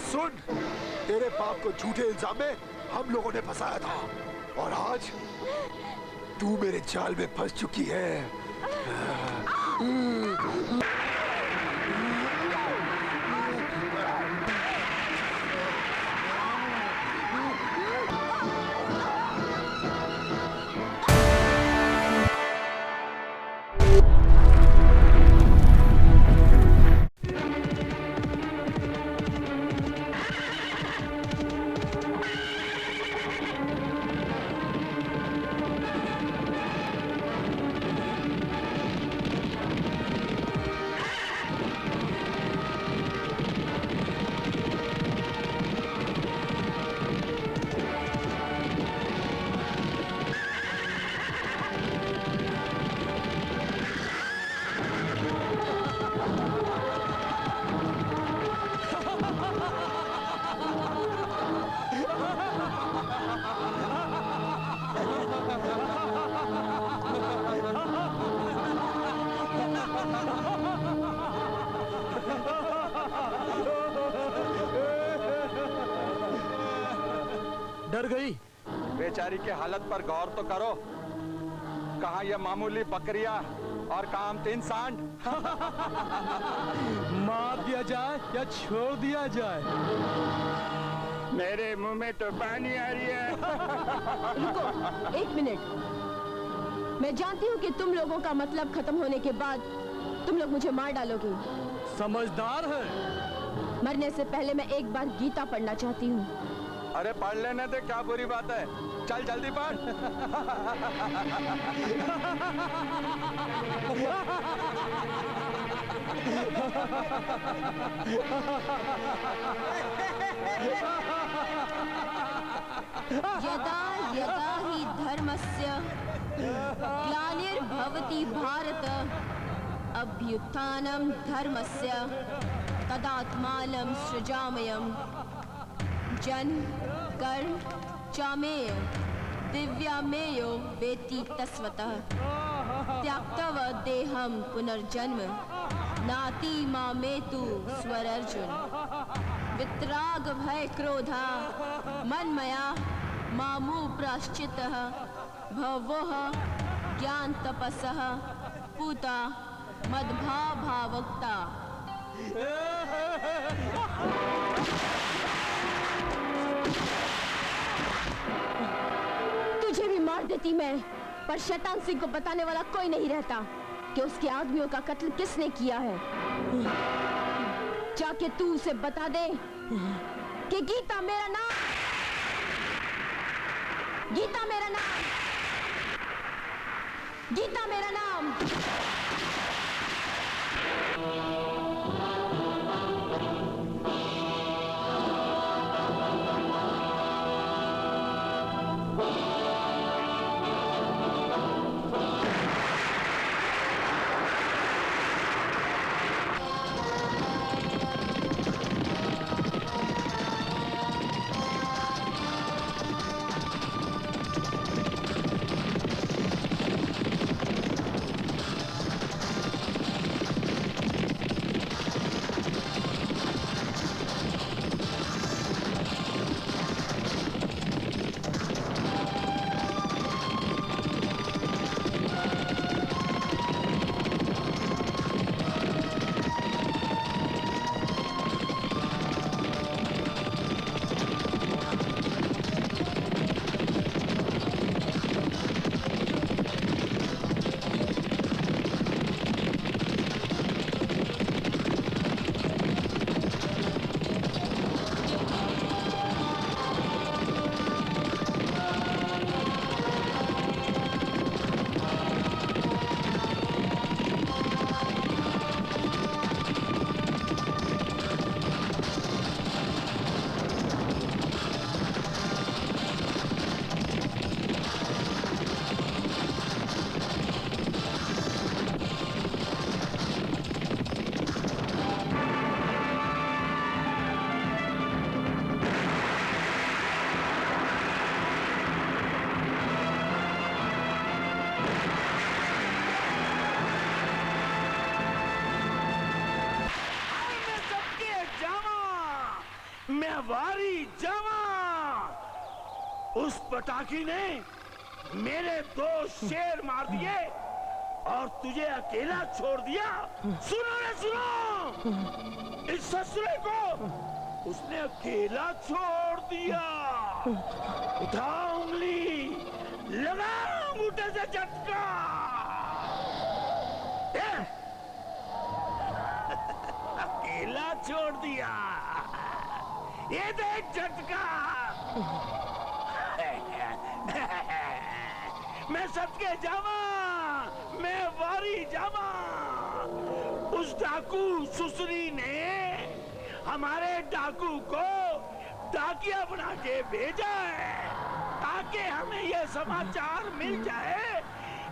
सुन, तेरे बाप को झूठे इल्जाम में हम लोगों ने फंसाया था और आज तू मेरे जाल में फंस चुकी है। डर गई। बेचारी की हालत पर गौर तो करो। कहाँ ये मामूली बकरियां और कहाँ हम 3 सांड। मार दिया जाए या छोड़ दिया जाए? मेरे मुंह में तो पानी आ रही है। रुको, 1 मिनट। मैं जानती हूँ कि तुम लोगों का मतलब खत्म होने के बाद तुम लोग मुझे मार डालोगे। समझदार है। मरने से पहले मैं एक बार गीता पढ़ना चाहती हूँ। अरे पढ़ लेने दे, क्या बुरी बात है। चल जल्दी पढ़। यदा यदा हि धर्मस्य ग्लानिर्भवति भारत अभ्युत्थानं धर्मस्य तदात्मानं सृजाम्यहम्। जन्म कर्म चामेय दिव्यामेयो वेति तस्वतः त्याक्तव देहं पुनर्जन्म नाति मामेतु स्वरर्जुन। वितराग भय क्रोधा मन्मया मामु प्राश्चितः भवोः ज्ञान तपसः पूता मद्भावक्ता। तुझे भी मार देती मैं, पर शैतान सिंह को बताने वाला कोई नहीं रहता कि उसके आदमियों का कत्ल किसने किया है। जाके तू उसे बता दे कि गीता मेरा नाम, गीता मेरा नाम, गीता मेरा नाम। वारी जवान। उस पटाखी ने मेरे 2 शेर मार दिए और तुझे अकेला छोड़ दिया। सुनो रे सुनो, इस ससुरे को उसने अकेला छोड़ दिया। उठा उंगली, लगा अंगूठे से झटका। अकेला छोड़ दिया, ये देख झटका। मैं सदके जावा, मैं वारी जावा। उस डाकू सुसरी ने हमारे डाकू को डाकिया बना के भेजा है ताकि हमें यह समाचार मिल जाए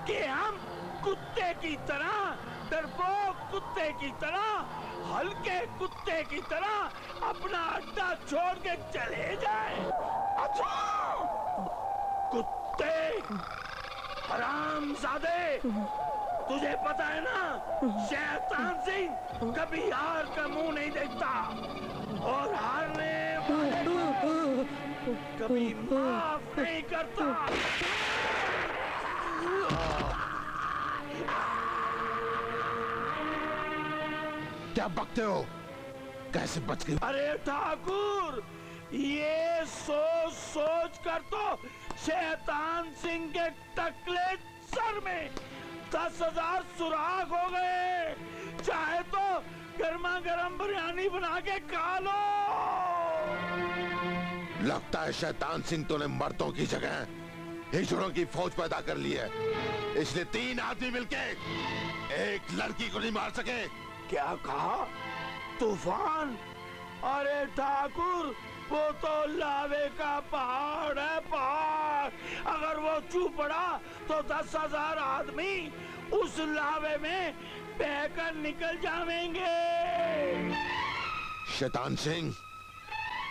कि हम कुत्ते की तरह, डरपोक कुत्ते की तरह, हल्के कुत्ते की तरह अपना अड्डा छोड़ के चले जाए। अच्छा कुत्ते हरामजादे, तुझे पता है ना, शैतान सिंह कभी हार का मुंह नहीं देखता और हारने वाले को कभी माफ नहीं करता। क्या बकते हो? कैसे बच गई? अरे ठाकुर, ये सोच सोच कर तो शैतान सिंह के टकले सर में 10,000 सुराख हो गए। चाहे तो गर्मा गर्म बिरयानी बना के खा लो। लगता है शैतान सिंह तूने मर्दों की जगह हिजड़ों की फौज पैदा कर ली है, इसलिए 3 आदमी मिलके एक लड़की को नहीं मार सके। क्या कहा? तूफान? अरे ठाकुर, वो तो लावे का पहाड़ है, पहाड़। अगर वो छू पड़ा तो 10,000 आदमी उस लावे में बहकर निकल जाएंगे। शैतान सिंह,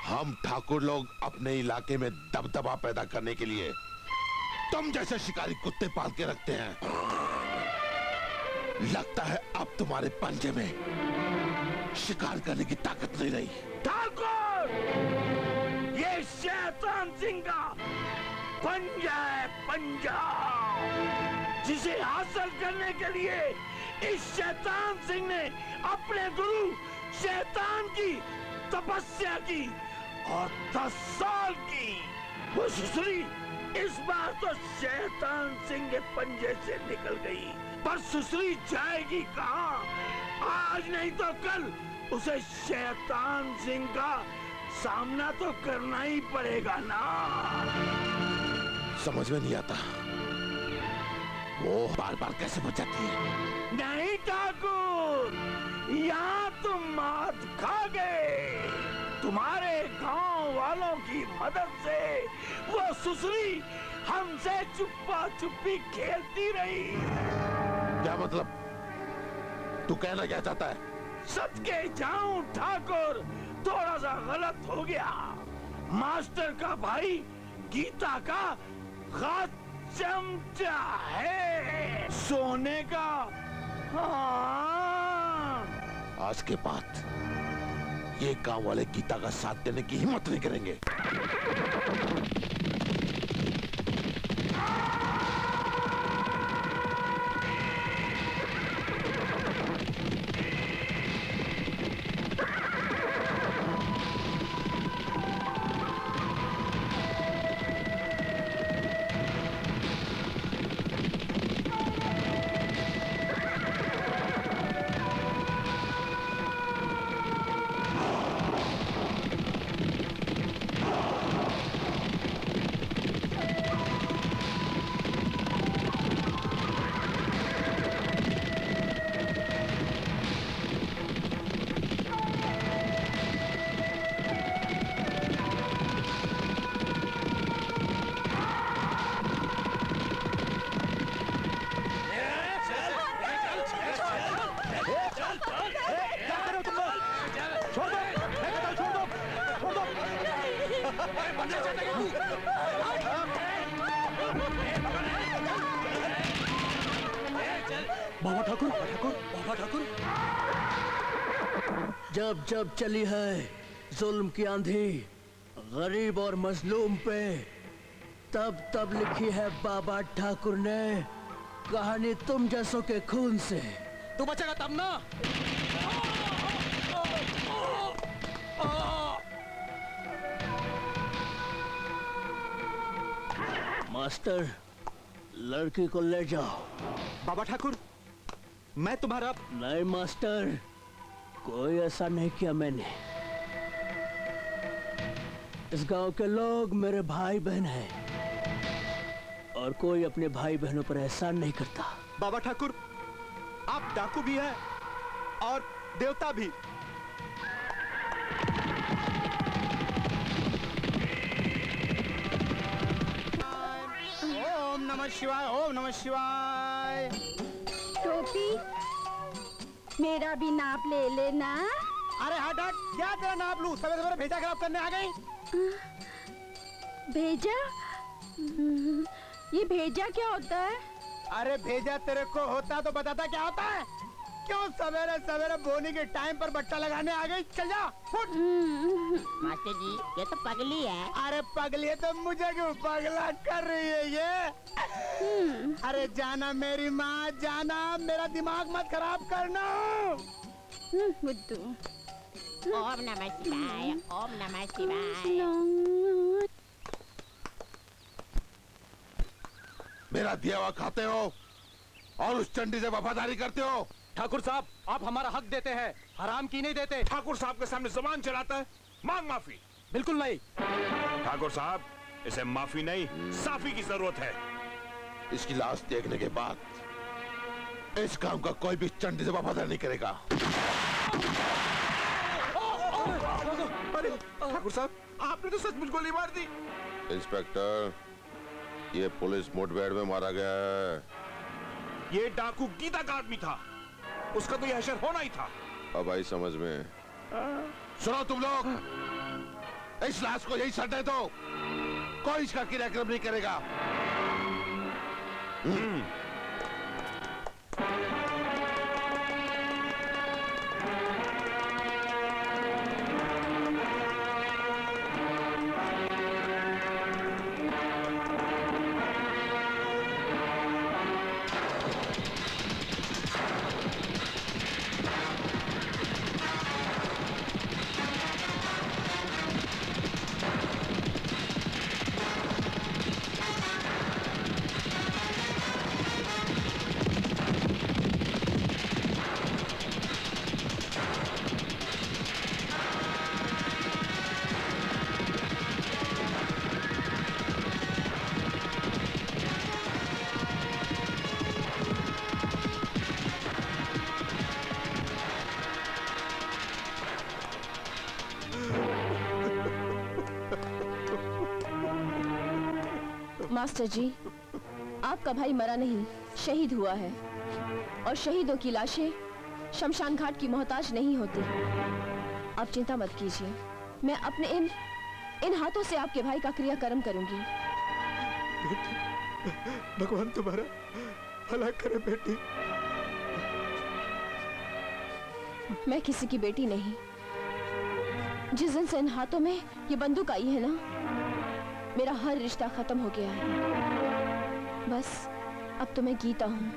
हम ठाकुर लोग अपने इलाके में दबदबा पैदा करने के लिए तुम जैसे शिकारी कुत्ते पाल के रखते हैं। लगता है अब तुम्हारे पंजे में शिकार करने की ताकत नहीं रही। ठाकुर, ये शैतान सिंह का पंजा है, पंजा, जिसे हासिल करने के लिए इस शैतान सिंह ने अपने गुरु शैतान की तपस्या की और 10 साल की। वो सुसरी इस बार तो शैतान सिंह के पंजे से निकल गई, पर सुसरी जाएगी कहाँ? आज नहीं तो कल उसे शैतान सिंह का सामना तो करना ही पड़ेगा ना। समझ में नहीं आता वो बार बार कैसे बच जाती है। नहीं ठाकुर, यहाँ तुम मात खा गए। तुम्हारे गांव वालों की मदद से वो सुसरी हमसे चुप्पा चुप्पी खेलती रही। क्या मतलब? तू कहना क्या चाहता है? सदके जाऊं ठाकुर, थोड़ा सा गलत हो गया। मास्टर का भाई गीता का खास चमचा है सोने का। हाँ। आज के बाद ये गांव वाले गीता का साथ देने की हिम्मत नहीं करेंगे। बाबा ठाकुर, बाबा ठाकुर, जब जब चली है जुल्म की आंधी गरीब और मजलूम पे तब तब लिखी है बाबा ठाकुर ने, कहानी तुम जैसों के खून से। तू बचेगा तब ना। मास्टर, लड़की को ले जाओ। बाबा ठाकुर, मैं तुम्हारा। नहीं मास्टर, कोई ऐसा नहीं किया मैंने। इस गांव के लोग मेरे भाई बहन हैं और कोई अपने भाई बहनों पर एहसान नहीं करता। बाबा ठाकुर, आप डाकू भी हैं और देवता भी। ओम नमः शिवाय, ओम नमः शिवाय। टोपी, मेरा भी नाप ले लेना। अरे हट हट, क्या तेरा नाप लूं? सवेरे सवेरे भेजा खराब करने आ गई। भेजा? ये भेजा क्या होता है? अरे भेजा तेरे को होता तो बताता क्या होता है। क्यों सवेरे सवेरे बोनी के टाइम पर बट्टा लगाने आ गई? चल जा, फुट। मास्टर जी, ये तो पगली है। अरे पगली है तो मुझे क्यों पगला कर रही है ये? अरे जाना मेरी माँ, जाना, मेरा दिमाग मत खराब करना। बुद्धू। ओम नमः शिवाय, ओम नमः शिवाय। मेरा दिया हुआ खाते हो और उस चंडी से वफादारी करते हो। ठाकुर साहब, आप हमारा हक देते हैं, हराम की नहीं देते। ठाकुर साहब के सामने जुबान चलाता है, मांग माफी। बिल्कुल नहीं। ठाकुर साहब, इसे माफी नहीं साफी की जरूरत है। इसकी लाश देखने के बाद इस काम का कोई भी चंडी से वफादार नहीं करेगा। अरे ठाकुर साहब, आपने तो सचमुच गोली मार दी। इंस्पेक्टर, ये पुलिस मुठभेड़ में मारा गया है। ये डाकू गीता का आदमी था, उसका तो यह हशर होना ही था। अब आई समझ में। सुनो तुम लोग, इस लाश को यही सटे दो, कोई इसका क्रियाक्रम नहीं करेगा। मास्टर जी, आपका भाई मरा नहीं, शहीद हुआ है और शहीदों की लाशें शमशान घाट की मोहताज नहीं होती। आप चिंता मत कीजिए, मैं अपने इन हाथों से आपके भाई का क्रियाकर्म करूंगी। भगवान तुम्हारा भला करे बेटी। मैं किसी की बेटी नहीं। जिस दिन से इन हाथों में ये बंदूक आई है ना, मेरा हर रिश्ता खत्म हो गया है। बस अब तो मैं गीता हूँ,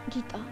गीता।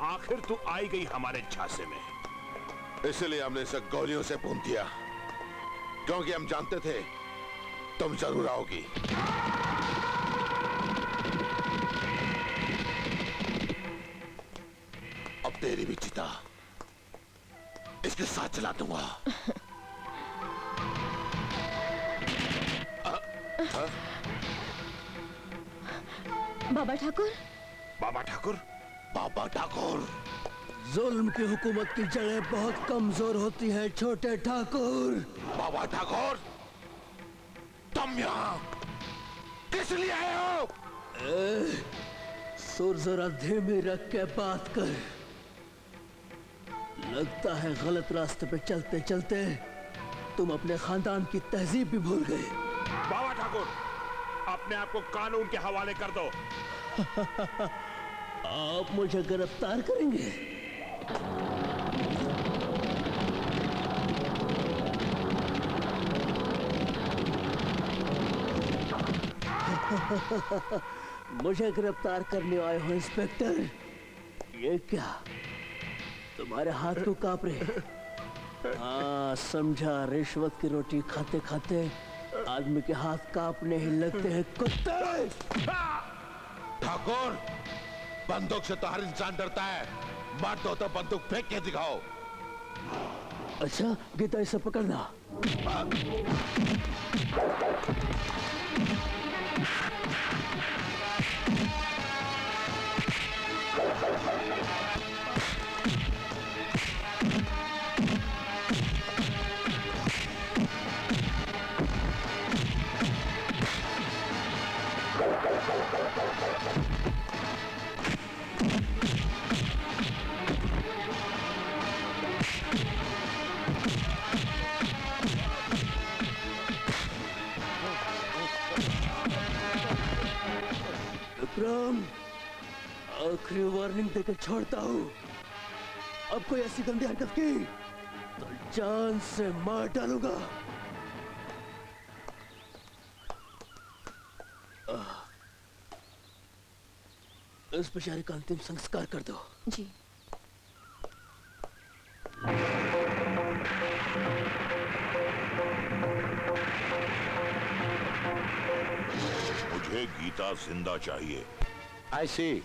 आखिर तू आई गई हमारे झांसे में। इसलिए हमने इसे गोलियों से भून दिया, क्योंकि हम जानते थे तुम जरूर आओगी। अब तेरी भी चिता इसके साथ चला दूंगा। बाबा ठाकुर, बाबा ठाकुर, बाबा ठाकुर, जुल्म की हुकूमत की जड़ें बहुत कमजोर होती हैं छोटे ठाकुर। बाबा ठाकुर, तुम यहाँ किस लिए आए हो? सुर जरा धीमे रख के बात कर। लगता है गलत रास्ते पे चलते चलते तुम अपने खानदान की तहजीब भी भूल गए। बाबा ठाकुर, अपने आप को कानून के हवाले कर दो। आप मुझे गिरफ्तार करेंगे? मुझे गिरफ्तार करने आए हो इंस्पेक्टर? ये क्या, तुम्हारे हाथ क्यों कांप रहे? हाँ समझा, रिश्वत की रोटी खाते खाते आदमी के हाथ कांपने ही लगते हैं कुत्ते। ठाकुर, बंदूक से तो हर इंसान डरता है, मार दो तो बंदूक फेंक के दिखाओ। अच्छा गीता, इसे पकड़ना। विक्रम, आखिरी वार्निंग देकर छोड़ता हूँ। अब कोई ऐसी गंदी हरकत की तो जान से मार डालूंगा। इस बेचारे का अंतिम संस्कार कर दो। जी। मुझे गीता जिंदा चाहिए। I see।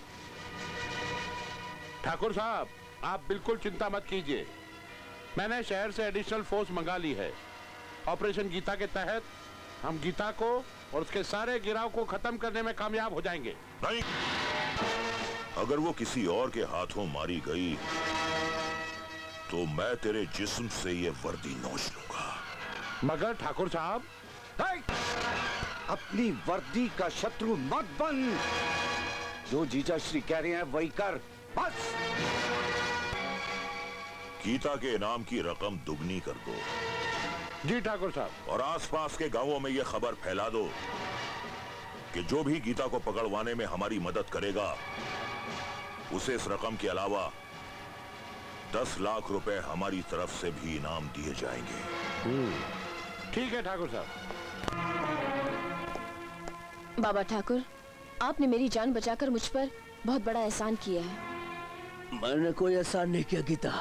ठाकुर साहब, आप बिल्कुल चिंता मत कीजिए, मैंने शहर से एडिशनल फोर्स मंगा ली है। ऑपरेशन गीता के तहत हम गीता को और उसके सारे गिराव को खत्म करने में कामयाब हो जाएंगे। नहीं, अगर वो किसी और के हाथों मारी गई तो मैं तेरे जिस्म से ये वर्दी नोच लूंगा। मगर ठाकुर साहब, अपनी वर्दी का शत्रु मत बन। जो जीजा श्री कह रहे हैं वही कर, बस। गीता के इनाम की रकम दुगनी कर दो। जी ठाकुर साहब। और आसपास के गांवों में यह खबर फैला दो कि जो भी गीता को पकड़वाने में हमारी मदद करेगा उसे इस रकम के अलावा 10 लाख रुपए हमारी तरफ से भी इनाम दिए जाएंगे। ठीक है ठाकुर साहब। बाबा ठाकुर, आपने मेरी जान बचाकर मुझ पर बहुत बड़ा एहसान किया है। मैंने कोई एहसान नहीं किया गीता,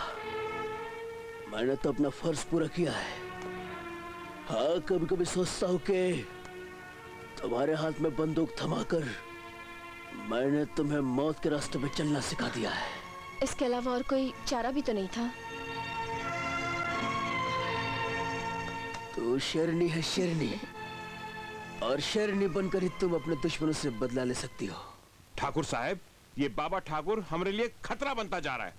मैंने तो अपना फर्ज पूरा किया है। हाँ, कभी कभी सोचता हूँ कि तुम्हारे हाथ में बंदूक थमाकर मैंने तुम्हें मौत के रास्ते पे चलना सिखा दिया है। इसके अलावा और कोई चारा भी तो नहीं था। तू शेरनी है, शेरनी, और शेरनी बनकर ही तुम अपने दुश्मनों से बदला ले सकती हो। ठाकुर साहब, ये बाबा ठाकुर हमारे लिए खतरा बनता जा रहा है।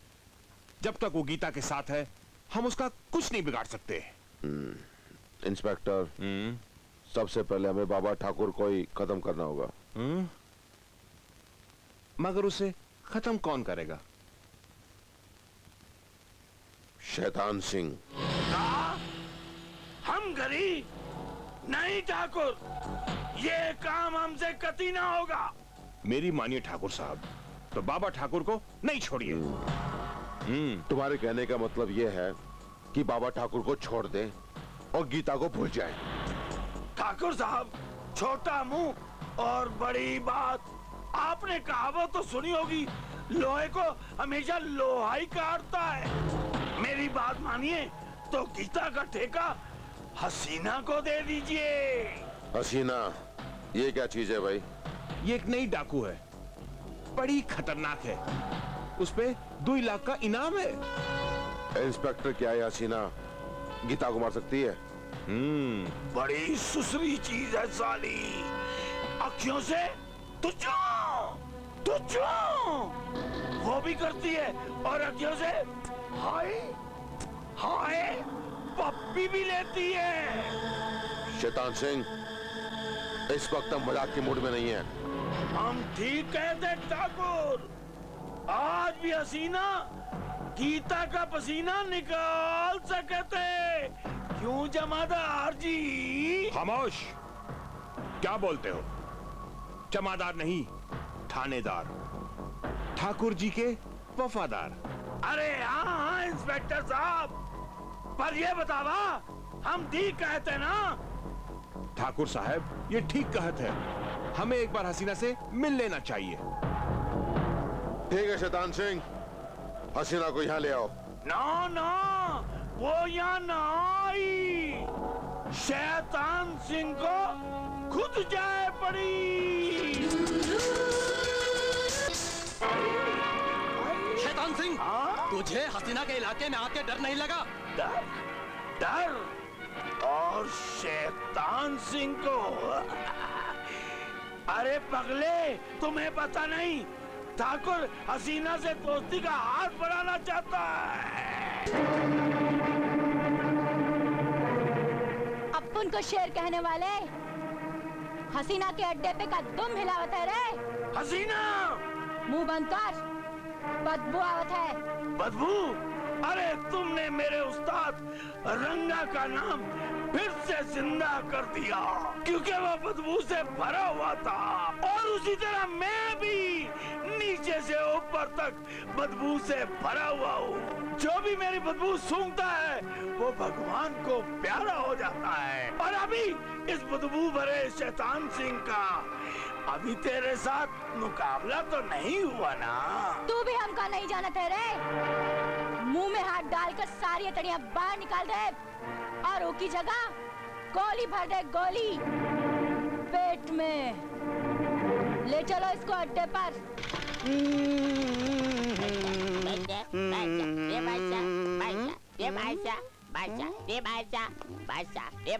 जब तक वो गीता के साथ है हम उसका कुछ नहीं बिगाड़ सकते। इंस्पेक्टर, सबसे पहले हमें बाबा ठाकुर को ही खत्म करना होगा। मगर उसे खत्म कौन करेगा? शैतान सिंह। हम गरीब नहीं ठाकुर, ये काम हमसे कतई ना होगा। मेरी मानिए ठाकुर साहब, तो बाबा ठाकुर को नहीं छोड़िए। तुम्हारे कहने का मतलब ये है कि बाबा ठाकुर को छोड़ दें और गीता को भूल जाएं। ठाकुर साहब, छोटा मुंह और बड़ी बात। आपने कहावत तो सुनी होगी, लोहे को हमेशा लोहा ही काटता है। मेरी बात मानिए तो गीता का ठेका हसीना को दे दीजिए। हसीना, ये क्या चीज है भाई? ये एक नई डाकू है, बड़ी खतरनाक है। उस पे 2 लाख का इनाम है। इंस्पेक्टर, क्या ये हसीना गीता को मार सकती है? बड़ी सुसरी चीज है साली। अखियों से तुझो वो भी करती है, और अखियों से हाय हाय पप्पी भी लेती है। शैतान सिंह, इस वक्त हम मजाक के मूड में नहीं है। हम ठीक कहते ठाकुर, आज भी हसीना गीता का पसीना निकाल सकते। क्यों जमादार जी? खामोश। क्या बोलते हो? जमादार नहीं, थानेदार, ठाकुर जी के वफादार। अरे हाँ इंस्पेक्टर साहब, पर ये बतावा हम ठीक कहते ना? ठाकुर साहब ये ठीक कहत है, हमें एक बार हसीना से मिल लेना चाहिए। ठीक है शैतान सिंह, हसीना को यहाँ ले आओ। ना ना, वो यहाँ ना आई। शैतान सिंह को खुद जाए पड़ी। शैतान सिंह, तुझे हसीना के इलाके में आके डर नहीं लगा? डर? डर? और शैतान सिंह को? अरे पगले, तुम्हें पता नहीं ठाकुर हसीना से दोस्ती का हाथ बढ़ाना चाहता है। अपुन को शेर कहने वाले हसीना के अड्डे पे का दुम हिलावत है रे। हसीना, मुंह बंद कर, बदबू आवत है। बदबू? अरे तुमने मेरे उस्ताद रंगा का नाम फिर से जिंदा कर दिया, क्योंकि वो बदबू से भरा हुआ था। और उसी तरह मैं भी नीचे से ऊपर तक बदबू से भरा हुआ हूँ। जो भी मेरी बदबू सूंघता है वो भगवान को प्यारा हो जाता है। और अभी इस बदबू भरे शैतान सिंह का अभी तेरे साथ मुकाबला तो नहीं हुआ ना? तू भी हमका नहीं जानत है रे। मुंह में हाथ डालकर सारी अतड़ियां बाहर निकाल दे और उसकी जगह गोली भर दे, गोली पेट में। ले चलो इसको अड्डे पर।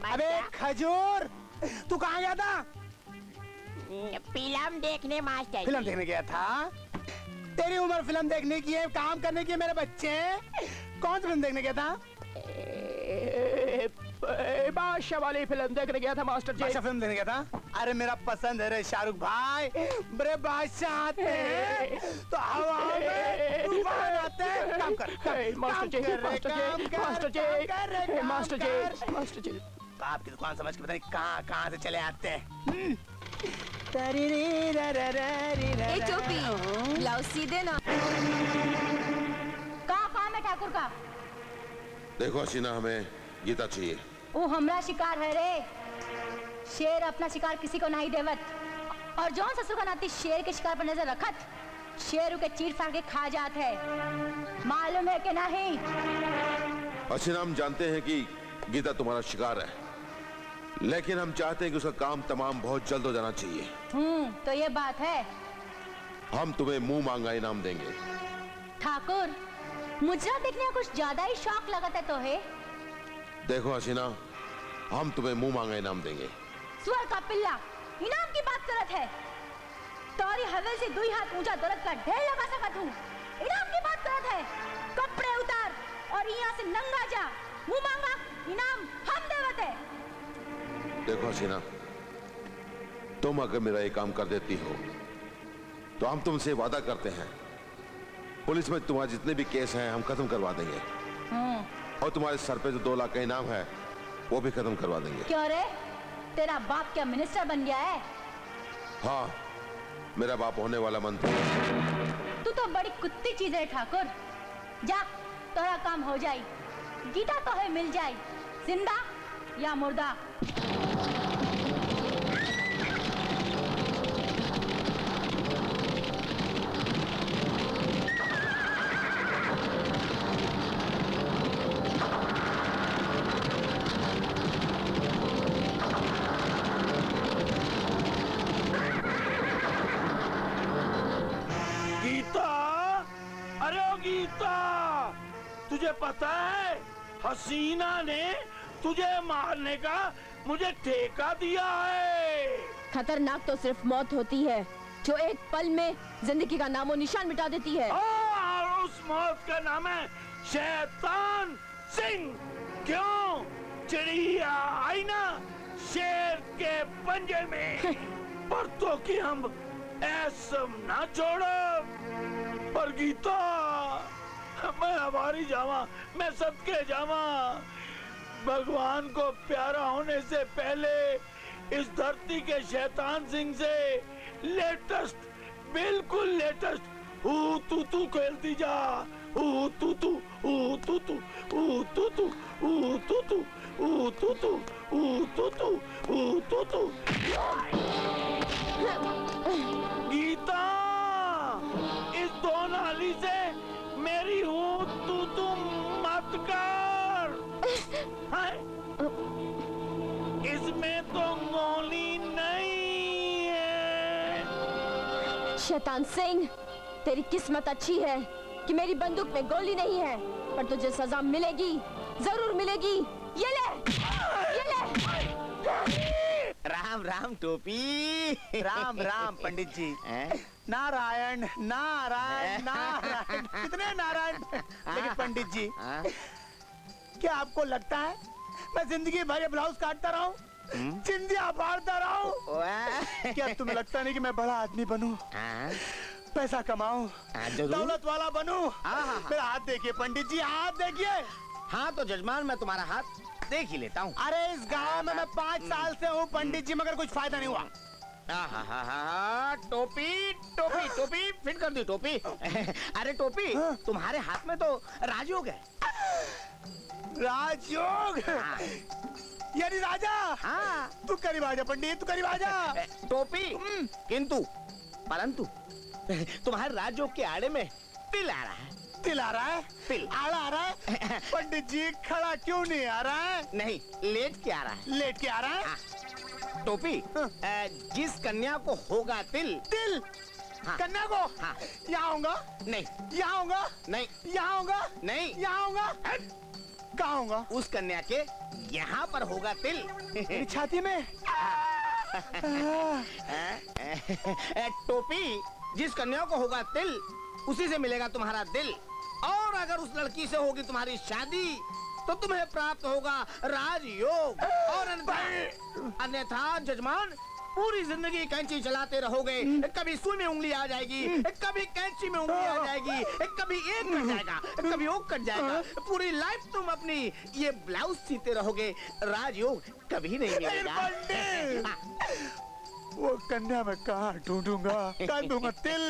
अबे खजूर, तू कहाँ गया था? फिल्म देखने मास्टर। फिल्म देखने गया था? तेरी उम्र फिल्म देखने की है, काम करने की है मेरे बच्चे। कौन सी फिल्म देखने गया था? बादशाह वाली फिल्म देखने गया था मास्टर जी। बादशाह फिल्म देखने गया था? अरे मेरा पसंद है रे शाहरुख भाई। बड़े बादशाह आते हैं तो हवा में तूफान आते हैं। काम कर, मास्टर जी, मास्टर जी, मास्टर जी, मास्टर जी, मास्टर जी। आपकी दुकान समझ के पता नहीं कहाँ से चले आते हैं। ए टोपी, ब्लाउज सीधे ना। कहाँ काम है ठाकुर का? देखो हसीना, हमें गीता चाहिए। वो हमरा शिकार है रे। शेर अपना शिकार किसी को नहीं देवत। और जौन ससुर का नाती शेर के शिकार पर नजर रखत, शेर के चीर फाड़ के खा जात है। मालूम है कि नहीं? हसीना, हम जानते हैं कि गीता तुम्हारा शिकार है, लेकिन हम चाहते हैं कि उसका काम तमाम बहुत जल्द हो जाना चाहिए। तो ये बात है। हम तुम्हें मुंह मांगा इनाम देंगे। ठाकुर, मुजरा देखने का कुछ ज्यादा ही शौक लगता है तो है। देखो हसीना, हम तुम्हें मुंह मांगा इनाम देंगे। स्वर का पिल्ला, इनाम की बात करत है। तोरी हवेल से 2 हाथ ऊंचा दौलत का ढेर लगा सकत हूँ। इनाम की बात करत है। कपड़े उतार और यहाँ से नंगा जा। मुंह मांगा इनाम हम देवत है। देखो हसीना, तुम अगर मेरा ये काम कर देती हो तो हम तुमसे वादा करते हैं, पुलिस में तुम्हारे जितने भी केस हैं हम खत्म करवा देंगे। और तुम्हारे सर पे जो 2 लाख का इनाम है वो भी खत्म करवा देंगे। क्यों रे? तेरा बाप क्या मिनिस्टर बन गया है? हाँ, मेरा बाप होने वाला मंत्री। तू तो बड़ी कुत्ती चीज है ठाकुर। जा, तेरा काम हो जाए। गीता तो है मिल जाए, जिंदा या मुर्दा। तुझे पता है हसीना ने तुझे मारने का मुझे ठेका दिया है। खतरनाक तो सिर्फ मौत होती है जो एक पल में जिंदगी का नामो निशान मिटा देती है। और उस मौत का नाम है शैतान सिंह। क्यों? चिड़िया आई ना शेर के पंजे में पर तो कि हम ऐसा ना छोड़ो। पर गीता मैं हमारी जावा, मैं सबके जावा। भगवान को प्यारा होने से पहले इस धरती के शैतान सिंह से लेटेस्ट, बिल्कुल लेटेस्ट तू तू खेलती जा। तू तू तू तू तू तू तू तू तू तू तू तू तू। गीता इस दो नाली से मेरी तू मत कर। इसमें तो गोली नहीं है। शैतान सिंह, तेरी किस्मत अच्छी है कि मेरी बंदूक में गोली नहीं है, पर तुझे सजा मिलेगी, जरूर मिलेगी। ये ले, ये ले। राम राम टोपी। राम राम पंडित जी। नारायण नारायण नारायण, कितने नारायण। लेकिन पंडित जी, क्या आपको लगता है मैं जिंदगी भर ये ब्लाउज काटता रहूं, चिंदिया फाड़ता रहूं? क्या तुम्हें लगता नहीं कि मैं बड़ा आदमी बनूं, पैसा कमाऊं, दौलत वाला बनूं? मेरा हाथ देखिए पंडित जी, हाथ देखिए। हाँ तो जजमान, मैं तुम्हारा हाथ देख ही लेता हूँ। अरे इस गांव में मैं 5 साल से हूँ पंडित जी, मगर कुछ फायदा नहीं हुआ। टोपी टोपी टोपी फिट कर दी टोपी। अरे टोपी, तुम्हारे हाथ में तो राजयोग है। राजयोग? यानी राजा? हाँ। तू करीब आजा पंडित, तू करीब आजा। टोपी, किंतु परंतु तुम्हारे राजयोग के आड़े में तिल आ रहा है। तिल आ रहा है? तिल आड़ा आ रहा है? पंडित जी खड़ा क्यों नहीं आ रहा है? नहीं, लेट के आ रहा है। लेट के आ रहा है? हाँ। टोपी, जिस कन्या को होगा तिल। तिल? हाँ। कन्या को? हाँ। यहाँ होगा? नहीं। यहाँ होगा? नहीं। यहाँ होगा? नहीं। यहाँ होगा? कहाँ होगा? उस कन्या के यहाँ पर होगा तिल। छाती में? टोपी, जिस कन्या को होगा तिल उसी से मिलेगा तुम्हारा दिल। और अगर उस लड़की से होगी तुम्हारी शादी तो तुम्हें प्राप्त होगा राजयोग। और अन्यथा जजमान, पूरी जिंदगी कैंची चलाते रहोगे। कभी सुई में उंगली आ जाएगी, कभी कैंची में उंगली आ जाएगी, कभी एक कट जाएगा, कभी वो कट जाएगा। पूरी लाइफ तुम अपनी ये ब्लाउज सीते रहोगे, राजयोग कभी नहीं मिलेगा। वो कन्या मैं कहाँ ढूंढूंगा? कहाँ ढूंढूंगा तिल?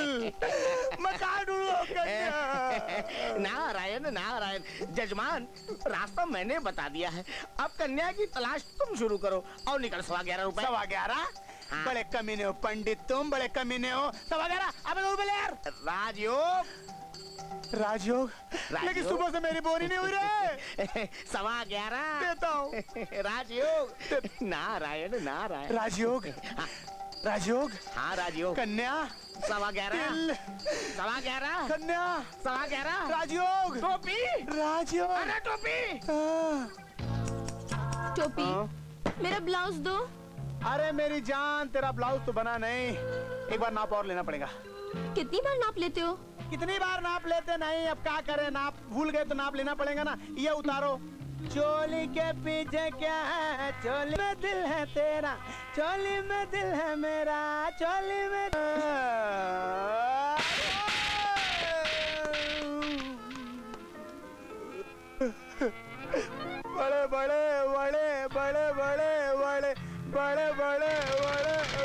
मैं कहाँ ढूंढूंगा कन्या? नारायण नारायण जजमान, रास्ता मैंने बता दिया है। अब कन्या की तलाश तुम शुरू करो और निकल 11.25 रुपए। 11.25? हाँ। बड़े कमीने हो पंडित तुम, बड़े कमीने हो। 11.25? अबे दो बोले यार। राजयोग। राजयोग? लेकिन सुबह से मेरी बोरी नहीं हुई रे। 11.25 देता हूँ। राजयोग। नारायण नारायण। राजयोग? राजयोग? हाँ राजयोग। कन्या? 11.25। 11.25। कन्या? 11.25। राजयोग? टोपी? राजयोग? अरे टोपी। टोपी, मेरा ब्लाउज दो। अरे मेरी जान, तेरा ब्लाउज तो बना नहीं, एक बार नाप और लेना पड़ेगा। कितनी बार नाप लेते हो? कितनी बार नाप लेते नहीं, अब क्या करें, नाप भूल गए तो नाप लेना पड़ेगा ना। ये उतारो। चोली के पीछे क्या है? चोली में दिल है तेरा, चोली में दिल है मेरा, चोली में। बड़े बड़े बड़े बड़े बड़े बड़े बड़े बड़े बड़े बड़े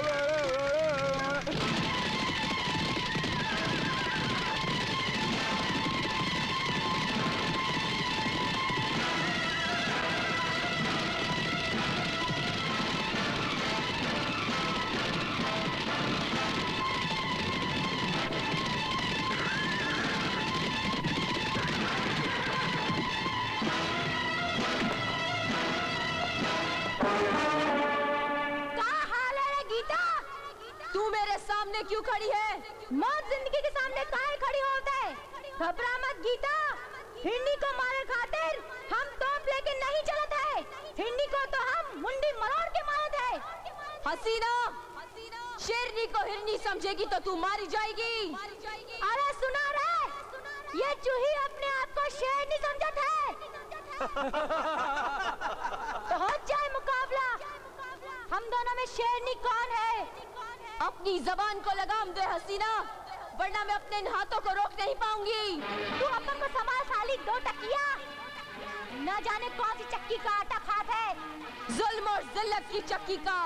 सामने क्यों खड़ी है? मौत जिंदगी के सामने काहे खड़ी होता है? घबरा मत गीता, हिंदी को मारे खातिर हम तोप लेके नहीं चलत है। हिंदी को तो हम मुंडी मरोड़ के मारत है। हसीना, शेरनी को हिरनी समझेगी तो तू मारी जाएगी। अरे सुना रे, ये चूही अपने आप को शेरनी समझत है। तो हो जाए मुकाबला, हम दोनों में ये शेरनी कौन है? अपनी जबान को लगाम दे हसीना, वरना मैं अपने इन हाथों को रोक नहीं पाऊंगी। तू अपन को संभाल साली, दो टकिया न जाने कौन सी चक्की का आटा खात है। जुल्म और जिल्लत की चक्की का।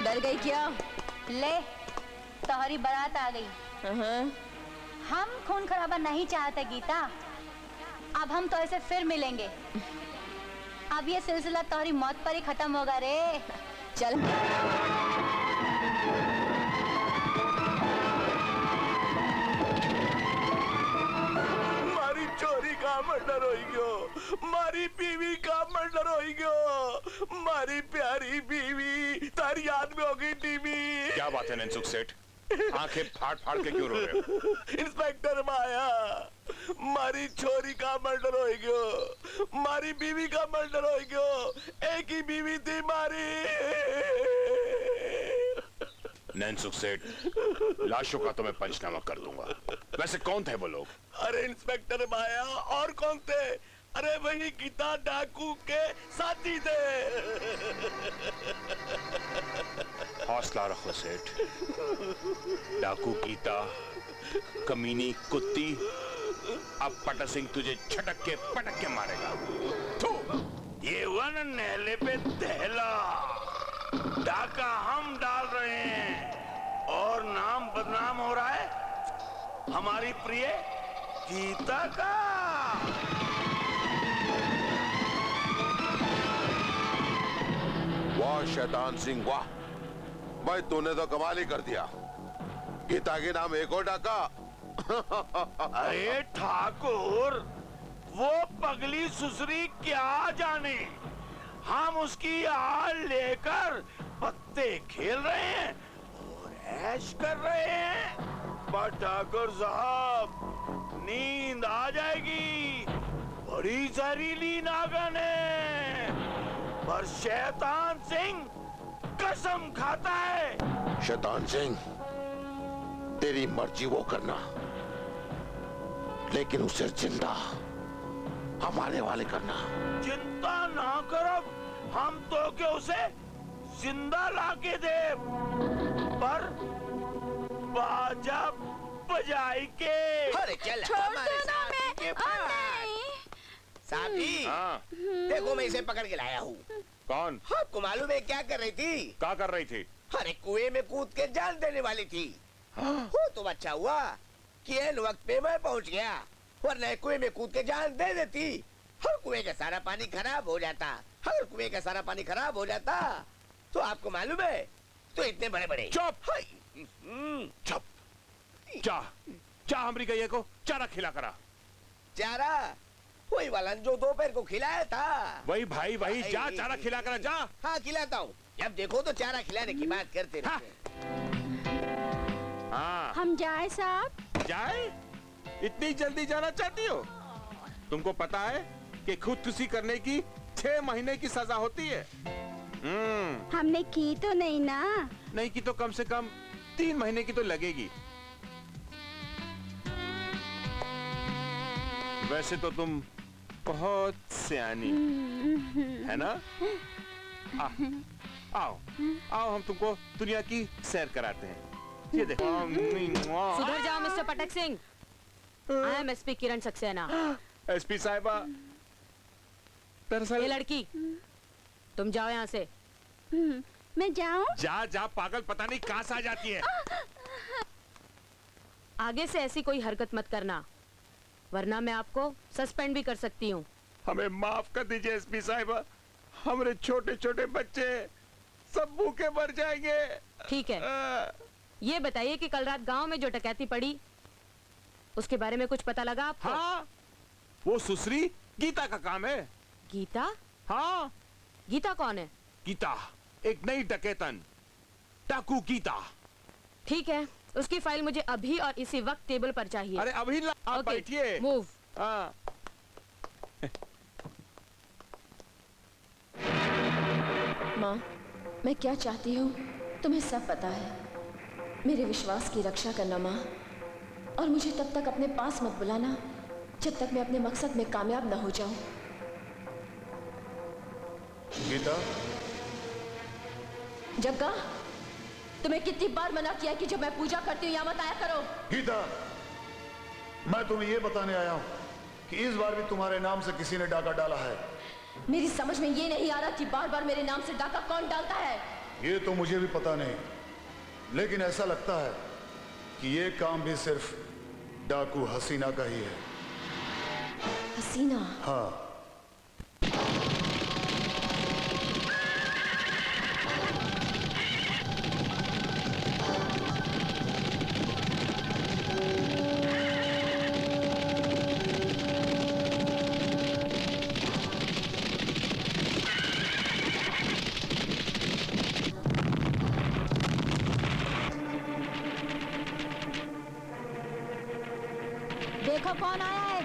डर गई क्या? ले, तोहरी बारात आ गई। हम खून खराबा नहीं चाहते गीता। अब हम तो ऐसे फिर मिलेंगे। अब ये सिलसिला तोहरी मौत पर ही खत्म होगा रे। चल। मारी चोरी का मर्डर हो गयो, मारी बीवी का मर्डर हो गयो, मारी प्यारी बीवी तारी याद में हो गई टीवी। क्या बात है ननसुख सेठ, आंखें फाड़ फाड़ के क्यों रो रहे हो? इंस्पेक्टर माया, मारी छोरी का मर्डर हो गयो, मारी बीवी का मर्डर हो गयो, एक ही बीवी थी मारी। ननसुख सेठ, लाशों का तो मैं पंचनामा कर दूंगा। वैसे कौन थे वो लोग? अरे इंस्पेक्टर माया, और कौन थे? अरे वही गीता डाकू के साथी थे। हौसला रखो सेठ। डाकू गीता, कमीनी कुत्ती, अब पटा सिंह तुझे छटक के पटक के मारेगा। ये वन नहले पे दहला, डाका हम डाल रहे हैं और नाम बदनाम हो रहा है हमारी प्रिय गीता का। वाह शैतान सिंह वाह, भाई तूने तो कमाल ही कर दिया। गीता के नाम एक और डाका। अरे ठाकुर, वो पगली सुसरी क्या जाने, हम उसकी आड़ लेकर पत्ते खेल रहे हैं और ऐश कर रहे हैं। पर ठाकुर साहब, नींद आ जाएगी, बड़ी जहरीली नागन है। पर शैतान सिंह कसम खाता है। शैतान सिंह, तेरी मर्जी वो करना, लेकिन उसे जिंदा हमारे वाले करना। चिंता ना करो, हम तो के उसे जिंदा लाके दे, पर बाजा बजाई के। अरे चल हमारे साथी के पास। साथी, देखो मैं इसे पकड़ के लाया हूँ। कौन? आपको मालूम है क्या कर रही थी? क्या कर रही थी? अरे कुएं में कूद के जान देने वाली थी। वो तो अच्छा हुआ कि इन वक्त पे मैं पहुंच गया, वरना कुएं में कूद के जान दे देती। हर कुएं का सारा पानी खराब हो जाता। अगर कुएं का सारा पानी खराब हो जाता तो आपको मालूम है, तो इतने बड़े बड़े। चुप चुप। जा जा, हमारी गैया को चारा खिला करा। चारा? वही वाला जो दोपहर को खिलाया था। वही भाई वही, जा चारा खिला करा जा। हाँ खिलाता हूँ, जब देखो तो चारा खिलाने की बात करते रहते। हाँ। हम जाए साहब? जाए? इतनी जल्दी जाना चाहती हो? तुमको पता है कि खुदकुशी करने की 6 महीने की सजा होती है। हमने की तो नहीं ना? नहीं की तो कम से कम 3 महीने की तो लगेगी। वैसे तो तुम बहुत सियानी है ना? आओ आओ, हम तुमको दुनिया की सैर कराते हैं। ये देखो। सुधर जाओ मिस्टर पटक Singh. I am SP Kiran Saxena. SP साहिबा, दरअसल ये लड़की, तुम जाओ यहाँ से। मैं जाऊं? जा जा पागल, पता नहीं कहाँ से आ जाती है। आगे से ऐसी कोई हरकत मत करना, वरना मैं आपको सस्पेंड भी कर सकती हूँ। हमें माफ कर दीजिए एसपी साहिबा, हमारे छोटे छोटे बच्चे सब भूखे मर जाएंगे। ठीक है, ये बताइए कि कल रात गांव में जो डकैती पड़ी उसके बारे में कुछ पता लगा आपको? हाँ, वो सुश्री गीता का काम है। गीता? हाँ। गीता कौन है? गीता एक नई डकैतन, डाकू गीता। ठीक है, उसकी फाइल मुझे अभी और इसी वक्त टेबल पर चाहिए। अरे अभी आप बैठिए। मूव। हाँ। माँ, मैं क्या चाहती हूँ तुम्हें सब पता है। मेरे विश्वास की रक्षा करना माँ, और मुझे तब तक अपने पास मत बुलाना जब तक मैं अपने मकसद में कामयाब न हो जाऊं। गीता। जग्गा, तुम्हें कितनी बार मना किया कि जब मैं पूजा करती हूँ यहाँ मत आया करो। गीता, मैं तुम्हें यह बताने आया हूँ कि इस बार भी तुम्हारे नाम से किसी ने डाका डाला है। मेरी समझ में ये नहीं आ रहा कि बार बार मेरे नाम से डाका कौन डालता है। ये तो मुझे भी पता नहीं, लेकिन ऐसा लगता है कि ये काम भी सिर्फ डाकू हसीना का ही है। हसीना? हाँ। देखो कौन आया है।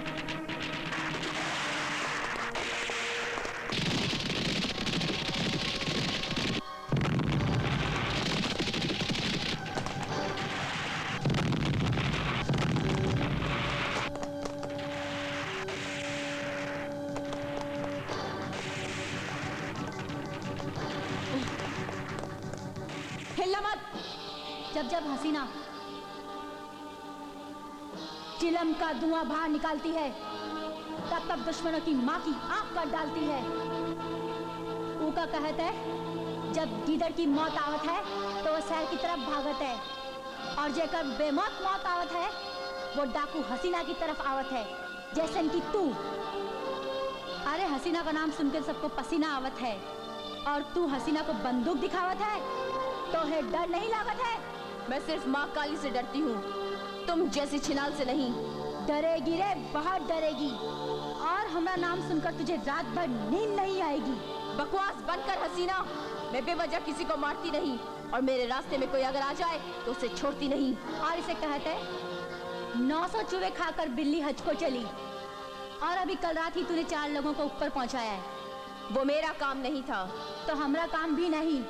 हिलना मत। जब हसीना चिलम का धुआं बाहर निकालती है, तब तब दुश्मनों की माँ की आंख काट डालती है। ऊका कहत है, जब गीदड़ की मौत आवत है तो वह शहर की तरफ भागत है, और जेकर बेमौत मौत आवत है वो डाकू हसीना की तरफ आवत है, जैसे कि तू। अरे हसीना का नाम सुनकर सबको पसीना आवत है, और तू हसीना को बंदूक दिखावत है, तो है डर नहीं लागत है। मैं सिर्फ माँ काली से डरती हूँ, तुम जैसी छिनाल से नहीं। डरेगी रे, बहुत डरेगी, और हमारा नाम सुनकर तुझे रात भर नींद नहीं आएगी। बकवास बंद कर हसीना, मैं बेवजह किसी को मारती नहीं, और मेरे रास्ते में कोई अगर आ जाए तो उसे छोड़ती नहीं। और इसे कहते 900 चूहे खाकर बिल्ली हज को चली, और अभी कल रात ही तूने 4 लोगों को ऊपर पहुंचाया है। वो मेरा काम नहीं था। तो हमारा काम भी नहीं।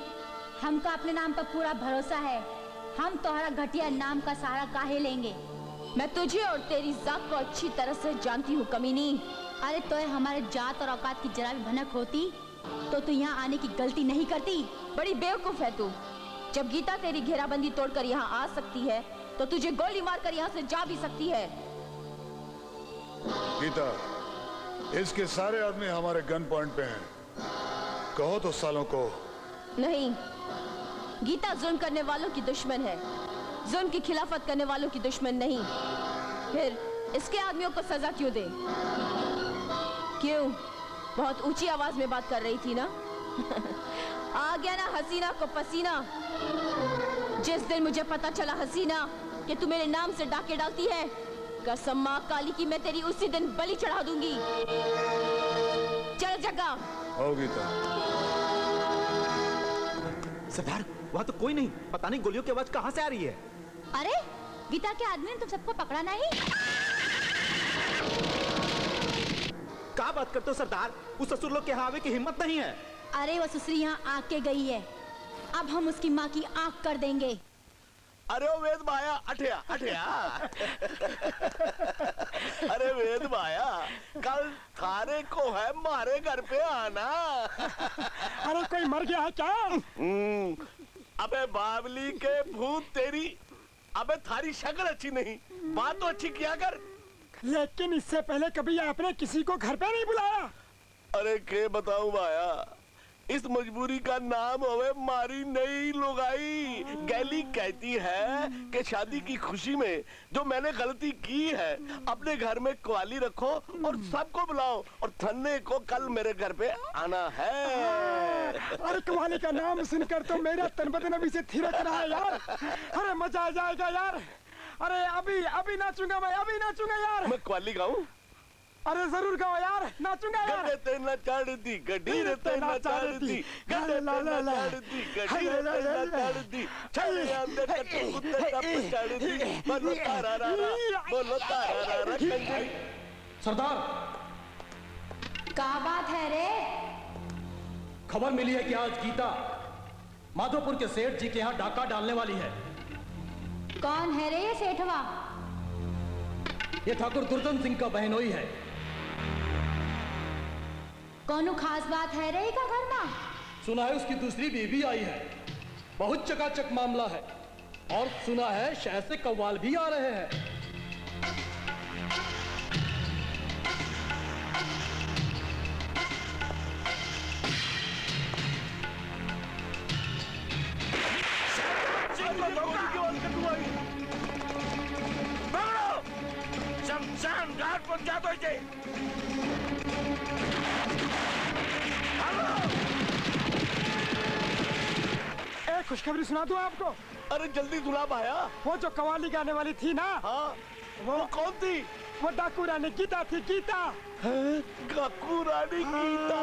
हमको अपने नाम पर पूरा भरोसा है। हम तुम्हारा घटिया नाम का सहारा काहे लेंगे। मैं तुझे और तेरी जात को अच्छी तरह से जानती हूँ कमीनी। अरे तो हमारे जात और औकात की जरा भी भनक होती तो तू यहाँ आने की गलती नहीं करती। बड़ी बेवकूफ है तू। जब गीता तेरी घेराबंदी तोड़कर यहाँ आ सकती है तो तुझे गोली मारकर यहाँ से जा भी सकती है। गीता, इसके सारे आदमी हमारे गन पॉइंट पे हैं। कहो तो सालों को। नहीं, गीता जुल्म करने वालों की दुश्मन है, जुल्म की खिलाफत करने वालों की दुश्मन नहीं। फिर इसके आदमियों को सजा क्यों दे? क्यों? बहुत ऊंची आवाज में बात कर रही थी ना? आ गया ना हसीना को पसीना। जिस दिन मुझे पता चला हसीना कि तू मेरे नाम से डाके डालती है, कसम माँ काली की मैं तेरी उसी दिन बलि चढ़ा दूंगी। चल जग्गा। आओ गीता। सरदार, वहाँ तो कोई नहीं, पता नहीं गोलियों की आवाज कहाँ से आ रही है। अरे गीता के आदमी ने तुम सबको पकड़ा नहीं? क्या बात करते हो सरदार? उस ससुर लोग के यहाँ आवे की हिम्मत नहीं है। अरे वो ससुरी यहाँ आके गई है, अब हम उसकी माँ की आंख कर देंगे। अरे ओ वेद माया, अठया अठया। अरे वेद माया, कल थारे को है मारे घर पे आना। अरे कोई मर गया है क्या? अबे बावली के भूत तेरी, अबे थारी शक्ल अच्छी नहीं, बात तो अच्छी किया कर। लेकिन इससे पहले कभी आपने किसी को घर पे नहीं बुलाया? अरे के बताऊं भाया, इस मजबूरी का नाम हवे मारी नहीं लुगाई। गैली कहती है कि शादी की खुशी में जो मैंने गलती की है, अपने घर में क्वाली रखो और सबको बुलाओ, और थन्ने को कल मेरे घर पे आना है। अरे कवाली का नाम सुनकर तो मेरा तन बदन अभी से थिरक रहा है यार। अरे मजा आ जाएगा यार। अरे अभी नाचूंगा मैं, अभी नाचूंगा यार। मैं क्वाली गाऊं? अरे जरूर गाओ यार, नाचूंगा यार। गड्ढे ते न चढ़ती गड्ढी रे ते न चढ़ती, गड्ढे ते न चढ़ती गड्ढी रे ते न चढ़ती, चले अंदर कट्टे कुत्ते टप चढ़ती, बोलो तारा रा रा, बोलो तारा रा रा कंजरी। सरदार, क्या बात है रे? खबर मिली है कि आज गीता माधोपुर के सेठ जी के यहाँ डाका डालने वाली है। कौन है रे ये सेठवा? ये ठाकुर दुर्जन सिंह का बहनोई है। कौन खास बात है रे का घर में? सुना है उसकी दूसरी बीवी आई है। बहुत चकाचक मामला है, और सुना है शहर से कव्वाल भी आ रहे हैं। शमशान घाट पहुंचा दो इसे। एक खुशखबरी सुना दूं आपको? अरे जल्दी सुना भाया। वो जो कवाली गाने वाली थी ना, हाँ, वो कौन थी? वो डाकू रानी गीता थी, गीता। डाकू रानी गीता,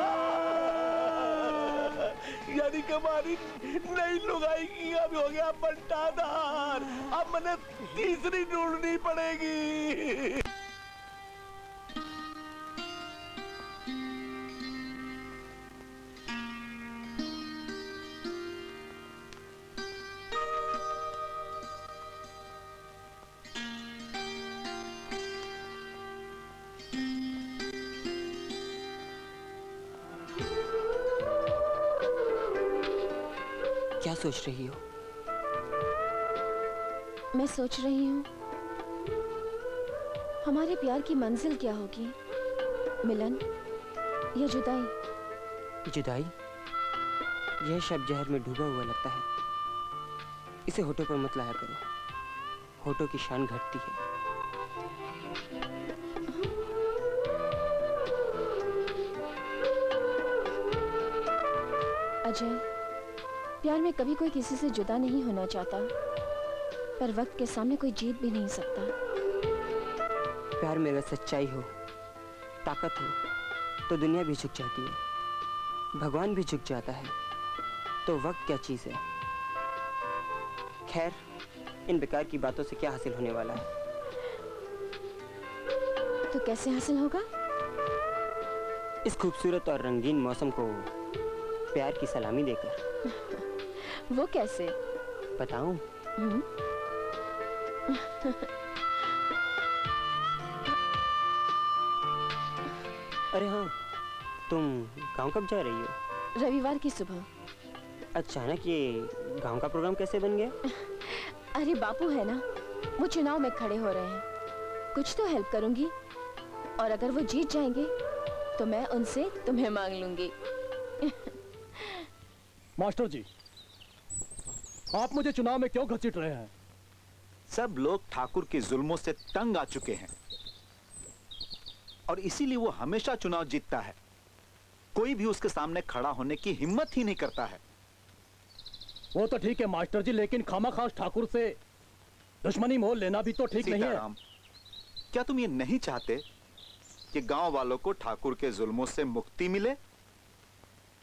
यानी कि हमारी नई लुगाई की अब हो गया बंटाधार। अब मैंने तीसरी ढूंढनी पड़ेगी। क्या सोच रही हो? मैं सोच रही हूँ हमारे प्यार की मंजिल क्या होगी, मिलन या जुदाई? जुदाई? यह शब्द जहर में डूबा हुआ लगता है। इसे होठों पर मत लाया करो, होठों की शान घटती है। अजय, प्यार में कभी कोई किसी से जुदा नहीं होना चाहता, पर वक्त के सामने कोई जीत भी नहीं सकता। प्यार में अगर सच्चाई हो, ताकत हो, तो दुनिया भी झुक जाती है, भगवान भी झुक जाता है। तो वक्त क्या चीज है? खैर, इन बेकार की बातों से क्या हासिल होने वाला है? तो कैसे हासिल होगा? इस खूबसूरत और रंगीन मौसम को प्यार की सलामी देकर। वो कैसे? बताऊं? अरे हाँ, तुम गांव कब जा रही हो? रविवार की सुबह। अचानक ये गांव का प्रोग्राम कैसे बन गया? अरे बापू है ना, वो चुनाव में खड़े हो रहे हैं, कुछ तो हेल्प करूंगी, और अगर वो जीत जाएंगे तो मैं उनसे तुम्हें मांग लूंगी। मास्टर जी, आप मुझे चुनाव में क्यों घसीट रहे हैं? सब लोग ठाकुर के जुल्मों से तंग आ चुके हैं, और इसीलिए वो हमेशा चुनाव जीतता है। कोई भी उसके सामने खड़ा होने की हिम्मत ही नहीं करता है। वो तो ठीक है मास्टर जी, लेकिन खामाखास ठाकुर से दुश्मनी मोल लेना भी तो ठीक नहीं है। क्या तुम ये नहीं चाहते कि गांव वालों को ठाकुर के जुल्मों से मुक्ति मिले?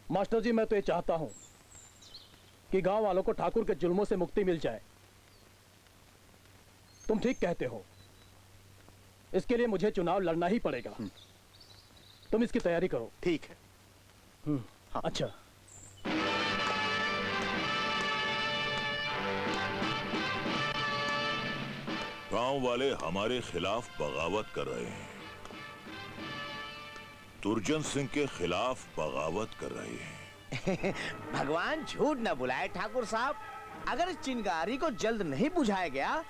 मास्टर जी, मैं तो ये चाहता हूं कि गांव वालों को ठाकुर के जुल्मों से मुक्ति मिल जाए। तुम ठीक कहते हो, इसके लिए मुझे चुनाव लड़ना ही पड़ेगा। तुम इसकी तैयारी करो। ठीक है। हाँ। अच्छा। गांव वाले हमारे खिलाफ बगावत कर रहे हैं, दुर्जन सिंह के खिलाफ बगावत कर रहे हैं। भगवान झूठ न बुलाए ठाकुर साहब, अगर इस चिंगारी को जल्द नहीं बुझाया गया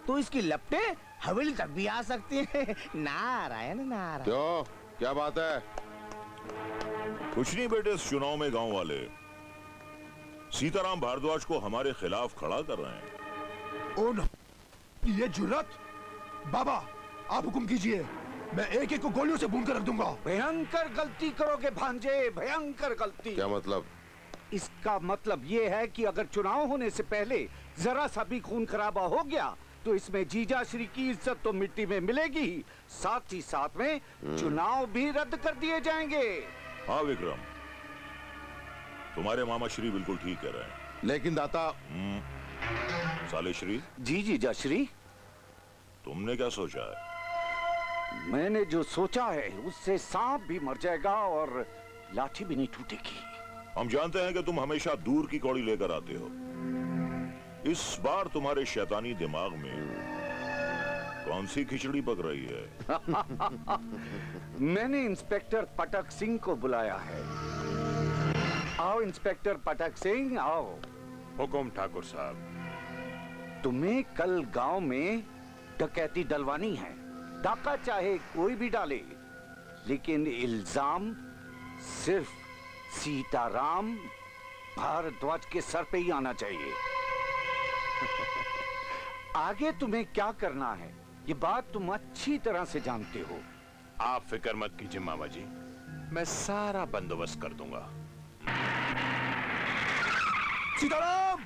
तो इसकी लपटें हवेली तक भी आ सकती हैं। नारायण नारायण। क्यों, क्या बात है? कुछ नहीं बेटे, इस चुनाव में गांव वाले सीताराम भारद्वाज को हमारे खिलाफ खड़ा कर रहे हैं। ओ न, ये जुर्रत! बाबा, आप हुक्म कीजिए, मैं एक एक को गोलियों से भून कर रख दूंगा। भयंकर गलती करोगे भांजे, भयंकर गलती। क्या मतलब? इसका मतलब ये है कि अगर चुनाव होने से पहले जरा सा भी खून खराबा हो गया तो इसमें जीजा श्री की इज्जत तो मिट्टी में मिलेगी ही, साथ ही साथ में चुनाव भी रद्द कर दिए जाएंगे। हाँ विक्रम, तुम्हारे मामा श्री बिल्कुल ठीक कह रहे हैं। लेकिन दाता साले श्री जी जीजा श्री, तुमने क्या सोचा है? मैंने जो सोचा है उससे सांप भी मर जाएगा और लाठी भी नहीं टूटेगी। हम जानते हैं कि तुम हमेशा दूर की कौड़ी लेकर आते हो। इस बार तुम्हारे शैतानी दिमाग में कौन सी खिचड़ी पक रही है? मैंने इंस्पेक्टर पटक सिंह को बुलाया है। आओ इंस्पेक्टर पटक सिंह, आओ। हुकुम ठाकुर साहब। तुम्हें कल गांव में डकैती डलवानी है। डाका चाहे कोई भी डाले, लेकिन इल्जाम सिर्फ सीताराम भारद्वाज के सर पे ही आना चाहिए। आगे तुम्हें क्या करना है ये बात तुम अच्छी तरह से जानते हो। आप फिक्र मत कीजिए मामा जी, मैं सारा बंदोबस्त कर दूंगा। सीताराम!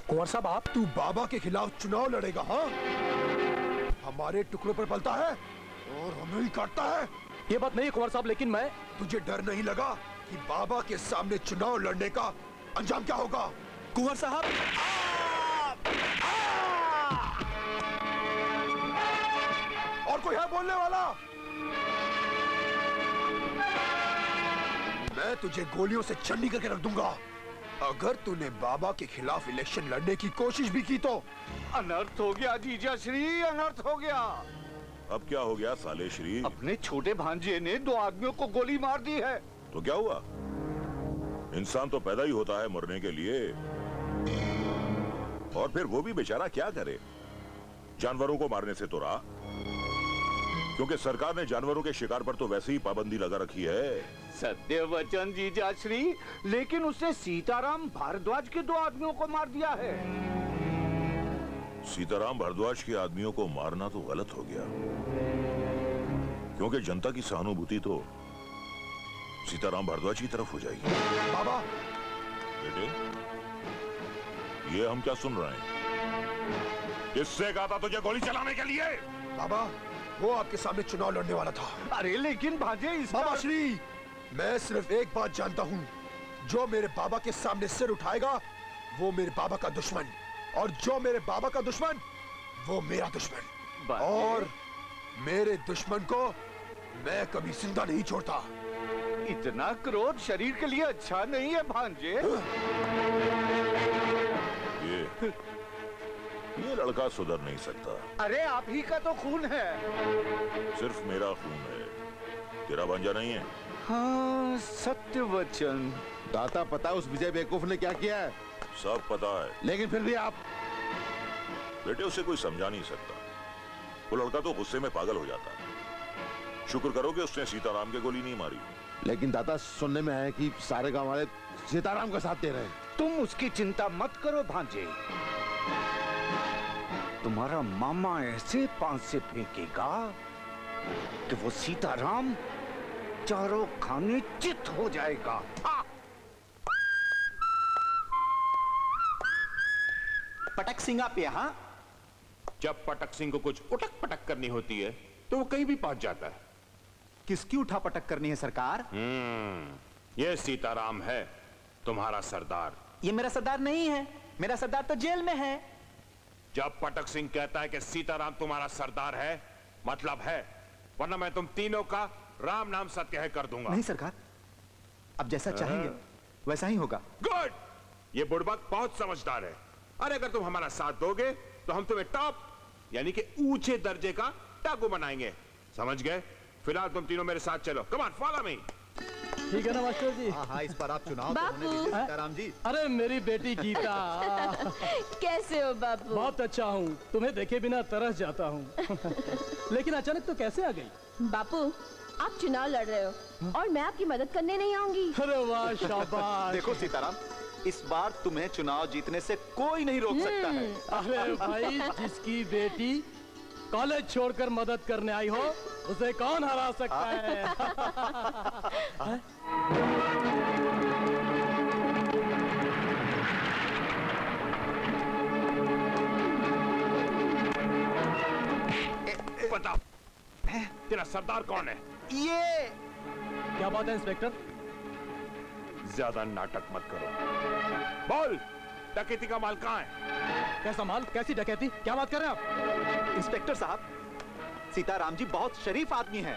कुंवर साहब, आप तू बाबा के खिलाफ चुनाव लड़ेगा? हाँ, हमारे टुकड़ों पर पलता है और हमें ही काटता है। ये बात नहीं कुंवर साहब, लेकिन मैं... तुझे डर नहीं लगा कि बाबा के सामने चुनाव लड़ने का अंजाम क्या होगा? कुंवर साहब, और कोई है बोलने वाला? मैं तुझे गोलियों से छन्नी करके रख दूंगा अगर तूने बाबा के खिलाफ इलेक्शन लड़ने की कोशिश भी की तो। अनर्थ हो गया जीजा श्री, अनर्थ हो गया। अब क्या हो गया साले श्री? अपने छोटे भांजे ने 2 आदमियों को गोली मार दी है। तो क्या हुआ? इंसान तो पैदा ही होता है मरने के लिए, और फिर वो भी बेचारा क्या करे? जानवरों को मारने से तो रहा, क्योंकि सरकार ने जानवरों के शिकार पर तो वैसे ही पाबंदी लगा रखी है। सत्य वचन जीजा श्री, लेकिन उसने सीताराम भारद्वाज के 2 आदमियों को मार दिया है। सीताराम भारद्वाज के आदमियों को मारना तो गलत हो गया, क्योंकि जनता की सहानुभूति तो सीताराम भारद्वाज की तरफ हो जाएगी। बाबा! बेटे, ये हम क्या सुन रहे हैं? किससे कहा था तुझे गोली चलाने के लिए? बाबा, वो आपके सामने चुनाव लड़ने वाला था। अरे लेकिन भांजे इसका... बाबा श्री, मैं सिर्फ एक बात जानता हूँ, जो मेरे बाबा के सामने सिर उठाएगा वो मेरे बाबा का दुश्मन, और जो मेरे बाबा का दुश्मन वो मेरा दुश्मन, और मेरे दुश्मन को मैं कभी जिंदा नहीं छोड़ता। इतना क्रोध शरीर के लिए अच्छा नहीं है भांजे। ये लड़का सुधर नहीं सकता। अरे आप ही का तो खून है। सिर्फ मेरा खून है, तेरा भांजा नहीं है। हाँ, सत्य वचन। दाता, पता उस विजय बेवकूफ ने क्या किया है? सब पता है, लेकिन फिर भी आप... बेटे, उसे कोई समझा नहीं सकता। वो लड़का तो गुस्से में पागल हो जाता है। शुक्र करो कि उसने सीताराम के गोली नहीं मारी। लेकिन दादा, सुनने में आया कि सारे गांव वाले सीताराम का साथ दे रहे हैं। तुम उसकी चिंता मत करो भांजे, तुम्हारा मामा ऐसे पांच से फेंकेगा कि वो सीताराम चारों खाने चित हो जाएगा। पटक सिंह, आप यहाँ? जब पटक सिंह को कुछ उटक पटक करनी होती है तो वो कहीं भी पहुंच जाता है। किसकी उठा पटक करनी है सरकार? ये सीताराम है, तुम्हारा सरदार। ये मेरा सरदार नहीं है, मेरा सरदार तो जेल में है। जब पटक सिंह कहता है कि सीताराम तुम्हारा सरदार है, मतलब है, वरना मैं तुम तीनों का राम नाम सत्य कर दूंगा। नहीं सरकार, अब जैसा चाहेंगे वैसा ही होगा। गुड, ये बुड़बक बहुत समझदार है। अरे अगर तुम हमारा साथ दोगे तो हम तुम्हें टॉप यानी कि ऊंचे दर्जे का डाकू बनाएंगे, समझ गए? फिलहाल तुम तीनों मेरे साथ चलो। Come on, follow me. ठीक है ना मास्टर जी? हाँ, इस पर आप चुनाव तो होने बापू। दीजिए सीताराम जी। अरे मेरी बेटी गीता। कैसे हो बापू? बहुत अच्छा हूँ, तुम्हें देखे बिना तरस जाता हूँ। लेकिन अचानक तो कैसे आ गई? बापू, आप चुनाव लड़ रहे हो और मैं आपकी मदद करने नहीं आऊंगी। अरे वाह, शाबाश। देखो सीताराम, इस बार तुम्हें चुनाव जीतने से कोई नहीं रोक सकता है। अरे भाई, जिसकी बेटी कॉलेज छोड़कर मदद करने आई हो, उसे कौन हरा सकता है? बता, तेरा सरदार कौन है? ये क्या बात है इंस्पेक्टर? ज्यादा नाटक मत करो। बोल, डकैती का माल कहाँ है? कैसा माल? कैसी डकैती? क्या बात कर रहे हैं आप? इंस्पेक्टर साहब, सीताराम जी बहुत शरीफ आदमी हैं।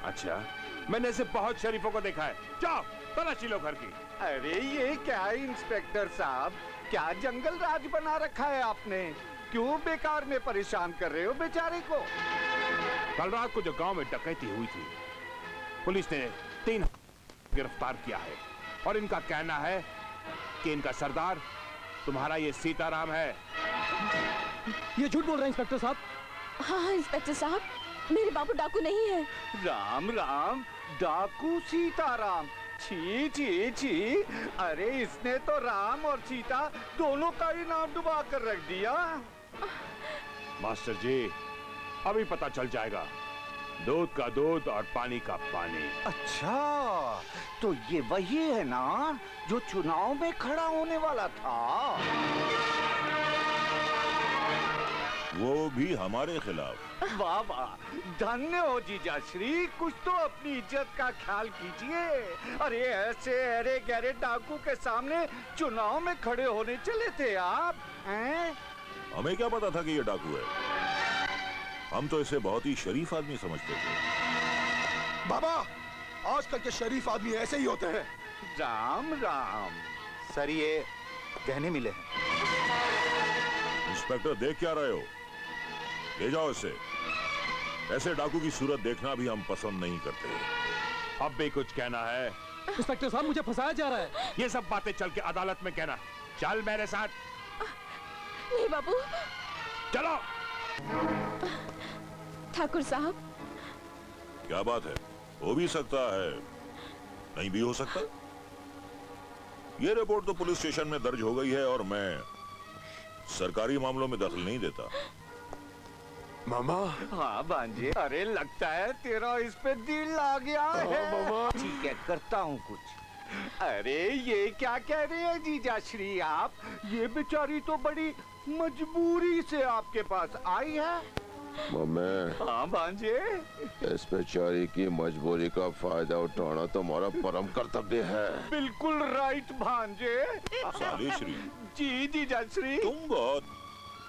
अच्छा, मैंने ऐसे बहुत शरीफों को देखा है। जाओ, तलाशी लो घर की। अरे ये क्या है इंस्पेक्टर साहब, क्या जंगल राज बना रखा है आपने? क्यों बेकार में परेशान कर रहे हो बेचारे को? कल रात को जो गांव में डकैती हुई थी, पुलिस ने 3 गिरफ्तार किया है और इनका कहना है कि इनका सरदार तुम्हारा ये सीताराम है। ये झूठ बोल रहे हैं इंस्पेक्टर साहब। हाँ इंस्पेक्टर साहब, मेरे बाबू डाकू नहीं है। राम राम, डाकू सीताराम, छी छी छी। अरे इसने तो राम और सीता दोनों का ही नाम डुबा कर रख दिया। मास्टर जी, अभी पता चल जाएगा। दूध का दूध और पानी का पानी। अच्छा, तो ये वही है ना जो चुनाव में खड़ा होने वाला था? वो भी हमारे खिलाफ। वाह वाह, धन्य हो जीजा श्री, कुछ तो अपनी इज्जत का ख्याल कीजिए। अरे ऐसे अरे गहरे डाकू के सामने चुनाव में खड़े होने चले थे आप हैं? हमें क्या पता था कि ये डाकू है? हम तो इसे बहुत ही शरीफ आदमी समझते थे। बाबा, आजकल के शरीफ आदमी ऐसे ही होते हैं। राम राम। सर, ये गहने मिले हैं। इंस्पेक्टर, देख क्या रहे हो? ले जाओ इसे। ऐसे डाकू की सूरत देखना भी हम पसंद नहीं करते। अब भी कुछ कहना है? इंस्पेक्टर साहब, मुझे फंसाया जा रहा है। ये सब बातें चल के अदालत में कहना। चल मेरे साथ। नहीं बाबू। चलो। ठाकुर साहब। क्या बात है? हो भी सकता है, नहीं भी हो सकता। ये रिपोर्ट तो पुलिस स्टेशन में दर्ज हो गई है और मैं सरकारी मामलों में दखल नहीं देता। मामा। हाँ भांजे, अरे लगता है तेरा इस पे दिल आ गया है। मामा। ठीक है, करता हूँ कुछ। अरे ये क्या कह रहे हैं जीजा श्री आप? ये बेचारी तो बड़ी मजबूरी से आपके पास आई है। मम्मी। हाँ भांजे। इस बेचारी की मजबूरी का फायदा उठाना तुम्हारा परम कर्तव्य है। बिल्कुल राइट भांजे। सालेश्री। जी जीजा श्री। तुम बहुत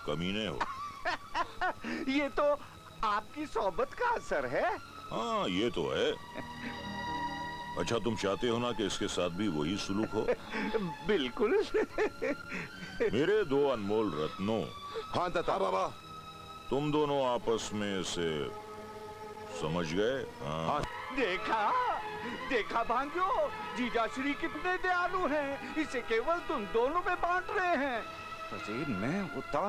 कमीने हो। ये तो आपकी सोबत का असर है। हाँ, ये तो है। अच्छा, तुम चाहते हो ना कि इसके साथ भी वही सुलूक हो? बिल्कुल। मेरे 2 अनमोल रत्नों। हाँ दादा। बाबा, तुम दोनों आपस में से समझ गए? हाँ। देखा देखा भांजो, जीजा श्री कितने दयालु हैं। इसे केवल तुम दोनों में बांट रहे हैं। अरे मैं होता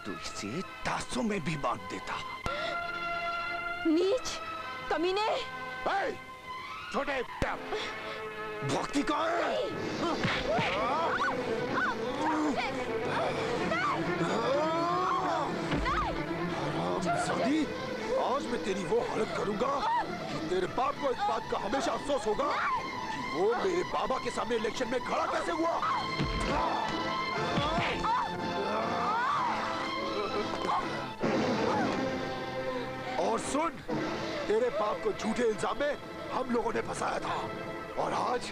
तो इसे तासों में भी बांट देता। नीच, कमीने। छोटे भक्ति का शादी, आज मैं तेरी वो हालत करूंगा कि तेरे बाप को इस बात का हमेशा अफसोस होगा कि वो मेरे बाबा के सामने इलेक्शन में खड़ा कैसे हुआ। और सुन, तेरे बाप को झूठे इल्जाम में हम लोगों ने फंसाया था और आज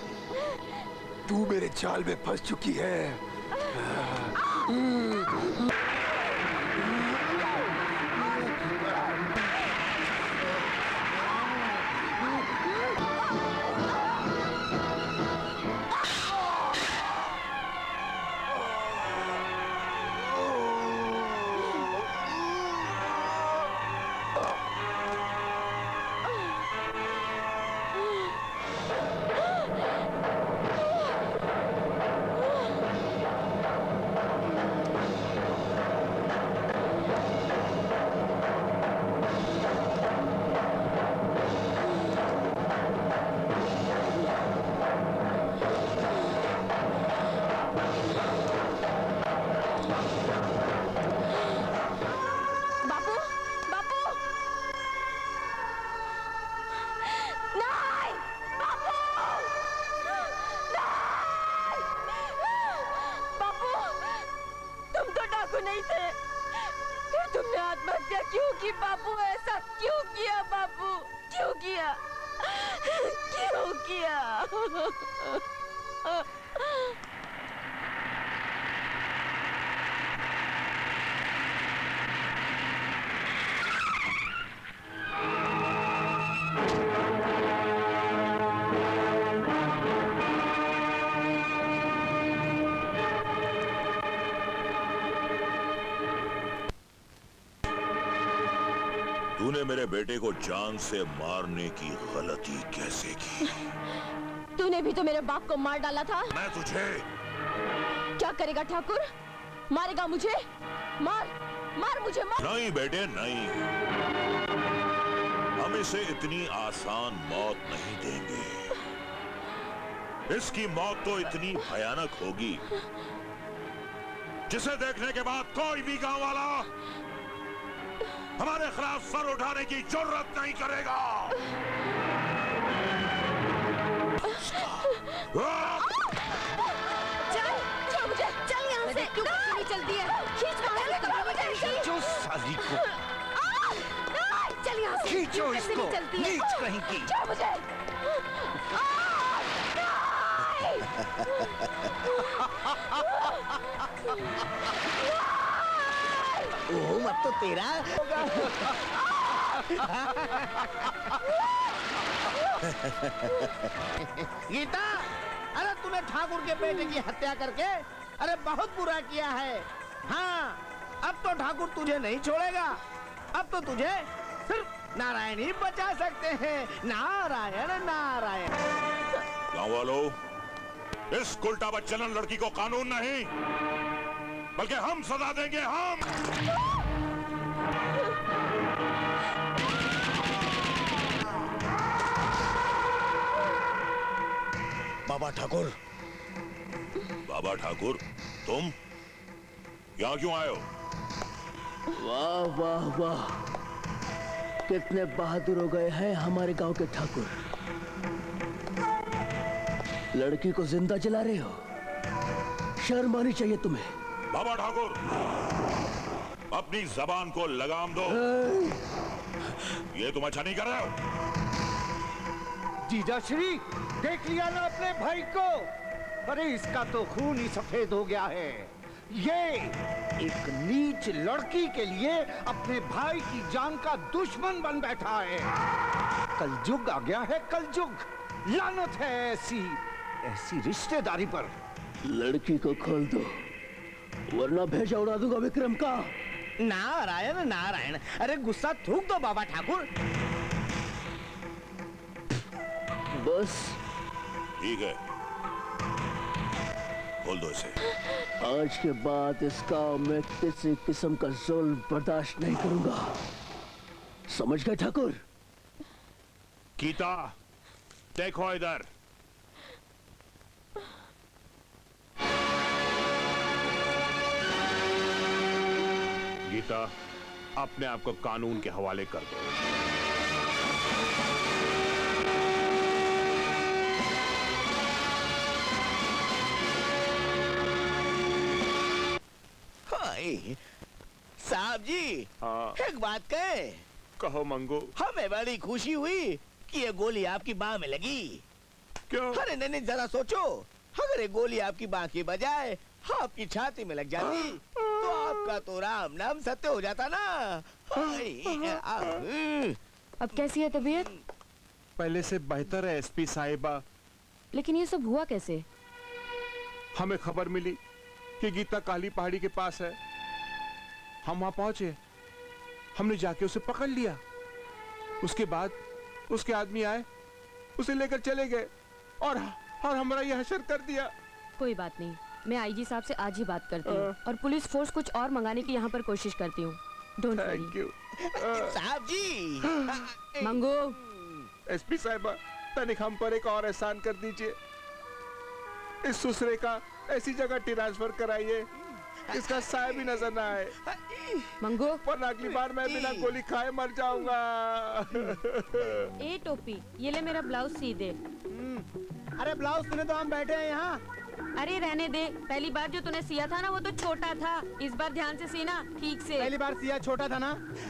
तू मेरे जाल में फंस चुकी है। क्यों की बाबू, ऐसा क्यों किया बाबू, क्यों किया, क्यों किया? तूने मेरे बेटे को जान से मारने की गलती कैसे की? तूने भी तो मेरे बाप को मार डाला था। मैं तुझे क्या करेगा ठाकुर? मारेगा मुझे? मार, मार मुझे, मार। नहीं बेटे नहीं, हम इसे इतनी आसान मौत नहीं देंगे। इसकी मौत तो इतनी भयानक होगी जिसे देखने के बाद कोई भी गांव वाला हमारे खिलाफ सर उठाने की जरूरत नहीं करेगा। चल, छोड़ मुझे, चल यहाँ से। क्यों नहीं चलती है? खींच मुझे, खींचो साली को। चल यहाँ से। खींचो इसको, नीच कहीं की। छोड़ मुझे। ओह, अब तो तेरा होगा। गीता, अरे तूने ठाकुर के बेटे की हत्या करके अरे बहुत बुरा किया है। हाँ, अब तो ठाकुर तुझे नहीं छोड़ेगा। अब तो तुझे सिर्फ नारायण ही बचा सकते हैं। नारायण नारायण। गांव वालों, इस उल्टा बच्चलन लड़की को कानून नहीं बल्कि हम सजा देंगे, हम। बाबा ठाकुर। बाबा ठाकुर, तुम यहाँ क्यों आए हो? वाह वाह वाह, कितने बहादुर हो गए हैं हमारे गांव के ठाकुर। लड़की को जिंदा जला रहे हो, शर्म आनी चाहिए तुम्हें। बाबा ठाकुर, अपनी जबान को लगाम दो। ये तुम अच्छा नहीं कर रहे हो। जीजाश्री, देख लिया ना अपने भाई को? अरे इसका तो खून ही सफेद हो गया है। ये एक नीच लड़की के लिए अपने भाई की जान का दुश्मन बन बैठा है। कलयुग आ गया है, कलयुग। लानत है ऐसी रिश्तेदारी पर। लड़की को खोल दो वरना भेजा उड़ा दूंगा विक्रम का। नारायण नारायण, अरे गुस्सा थूक दो बाबा ठाकुर। बस ठीक है, खोल दो इसे। आज के बाद इस गांव में किसी किस्म का जुल्म बर्दाश्त नहीं करूंगा, समझ गए ठाकुर? गीता, देखो इधर। गीता, अपने आप को कानून के हवाले कर दो। साहब जी, हाँ। एक बात कहे? कहो मंगू। हमें बड़ी खुशी हुई कि ये गोली आपकी बाह में लगी। क्यों? अरे नहीं, जरा सोचो, अगर ये गोली आपकी बाह की बजाय आपकी छाती में लग जाती तो आपका तो राम नाम सत्य हो जाता ना। अब कैसी है तबीयत? पहले से बेहतर है एसपी साहिबा। लेकिन ये सब हुआ कैसे? हमें खबर मिली कि गीता काली पहाड़ी के पास है। हम वहां पहुंचे, हमने जाके उसे पकड़ लिया। उसके बाद उसके आदमी आए, उसे लेकर चले गए और हमारा ये हशर कर दिया। कोई बात नहीं, मैं आईजी साहब से आज ही बात करती हूँ और पुलिस फोर्स कुछ और मंगाने की यहाँ पर कोशिश करती हूँ। Don't worry. साहब जी। मंगू। एसपी साहिबा, तनिक हम पर एक और एहसान कर दीजिए। इस सुसरे का ऐसी जगह ट्रांसफर कराइए इसका साया भी नजर ना आए। मंगू, पर अगली बार मैं बिना गोली खाए मर जाऊंगा। ए टोपी, ये ले मेरा ब्लाउज सी दे। अरे ब्लाउज सुने तो हम बैठे हैं यहाँ। अरे रहने दे, पहली बार जो तूने सिया था ना वो तो छोटा था, इस बार ध्यान से सीना ठीक से। पहली बार सिया छोटा था ना?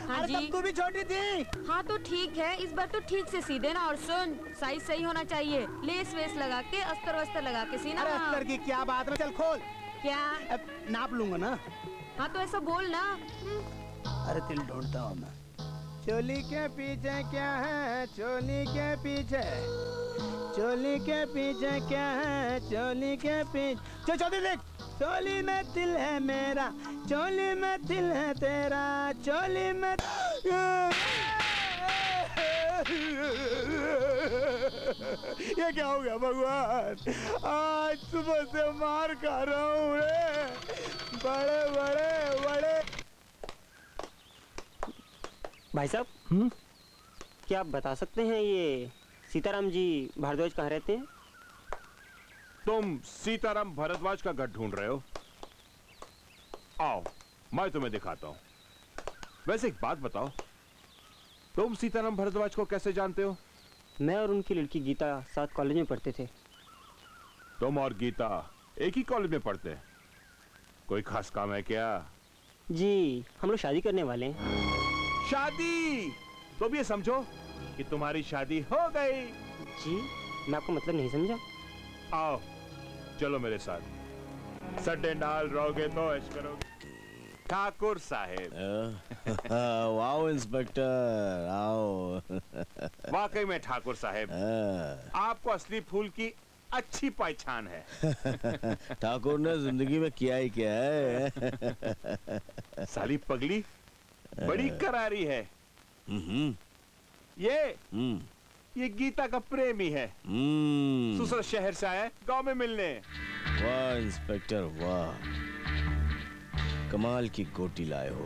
हाँ अरे जी। तब तू भी छोटी थी। हाँ तो ठीक है, इस बार तो ठीक से सी देना और सुन, साइज सही होना चाहिए, लेस वेस लगा के अस्तर वस्तर लगा के सीना। अरे अस्तर की क्या बात है, चल खोल। क्या? नाप लूंगा ना। हाँ तो ऐसा बोल ना। अरे तिल ढूंढता हूँ मैं। चोली के पीछे क्या है, चोली के पीछे, चोली के पीछे क्या है, चोली के पीछे। चौधरी देख, चोली में दिल है मेरा, चोली में दिल है तेरा, चोली में। ये क्या हो गया भगवान, आज सुबह से मार खा रहा हूँ रे, बड़े बड़े बड़े। भाई साहब, क्या आप बता सकते हैं ये सीताराम जी भारद्वाज कहाँ रहते हैं? तुम सीताराम भारद्वाज का घर ढूंढ रहे हो? आओ, मैं तुम्हें दिखाता हूं। वैसे एक बात बताओ, तुम सीताराम भारद्वाज को कैसे जानते हो? मैं और उनकी लड़की गीता साथ कॉलेज में पढ़ते थे। तुम और गीता एक ही कॉलेज में पढ़ते हैं? कोई खास काम है क्या? जी, हम लोग शादी करने वाले हैं। शादी? तो भी ये समझो कि तुम्हारी शादी हो गई। जी, मैं आपको मतलब नहीं समझा। आओ, चलो मेरे साथ। सड्डे नाल रहोगे तो ऐश करोगे। ठाकुर साहेब। वाओ इंस्पेक्टर, आओ। वाकई में ठाकुर साहेब, आपको असली फूल की अच्छी पहचान है। ठाकुर ने जिंदगी में किया ही क्या है। साली पगली बड़ी करारी है। ये गीता का प्रेमी है। दूसरा शहर से आया गांव में मिलने। वाह इंस्पेक्टर वाह, कमाल की गोटी लाए हो।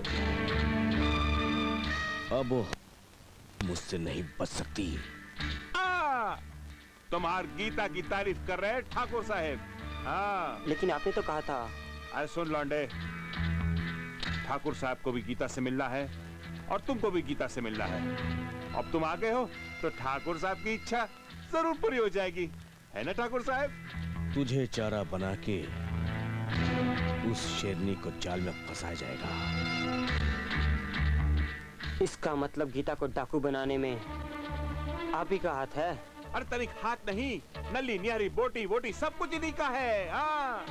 अब वो मुझसे नहीं बच सकती। तुम्हार गीता की तारीफ कर रहे हैं ठाकुर साहेब। हाँ, लेकिन आपने तो कहा था। अरे सुन लौंडे, ठाकुर साहब को भी गीता से मिलना है और तुमको भी गीता से मिलना है। अब तुम आ गए हो तो ठाकुर साहब की इच्छा जरूर पूरी हो जाएगी, है ना ठाकुर साहब? तुझे चारा बना के उस शेरनी को जाल में फंसाया जाएगा। इसका मतलब गीता को डाकू बनाने में आप ही का हाथ है? अरे तनिक हाथ नहीं, नली न्यारी बोटी वोटी सब कुछ इन्हीं का है। हाँ।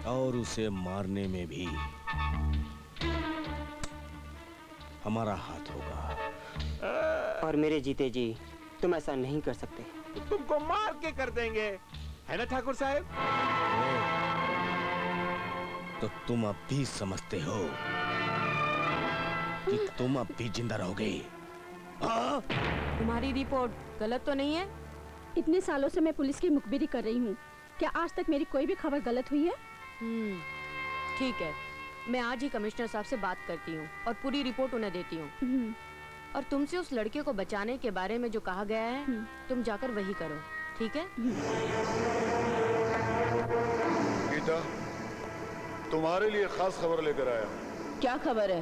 और उसे मारने में भी हमारा हाथ होगा। और मेरे जीते जी तुम ऐसा नहीं कर सकते। तो तुमको मार के कर देंगे, है ना ठाकुर साहब? तो तुम अब भी समझते हो कि तुम अब भी जिंदा रहोगे? तुम्हारी रिपोर्ट गलत तो नहीं है? इतने सालों से मैं पुलिस की मुखबिरी कर रही हूँ, क्या आज तक मेरी कोई भी खबर गलत हुई है? ठीक है, मैं आज ही कमिश्नर साहब से बात करती हूँ और पूरी रिपोर्ट उन्हें देती हूँ। और तुमसे उस लड़के को बचाने के बारे में जो कहा गया है, तुम जाकर वही करो, ठीक है? गीता, तुम्हारे लिए खास खबर लेकर आया हूँ। क्या खबर है?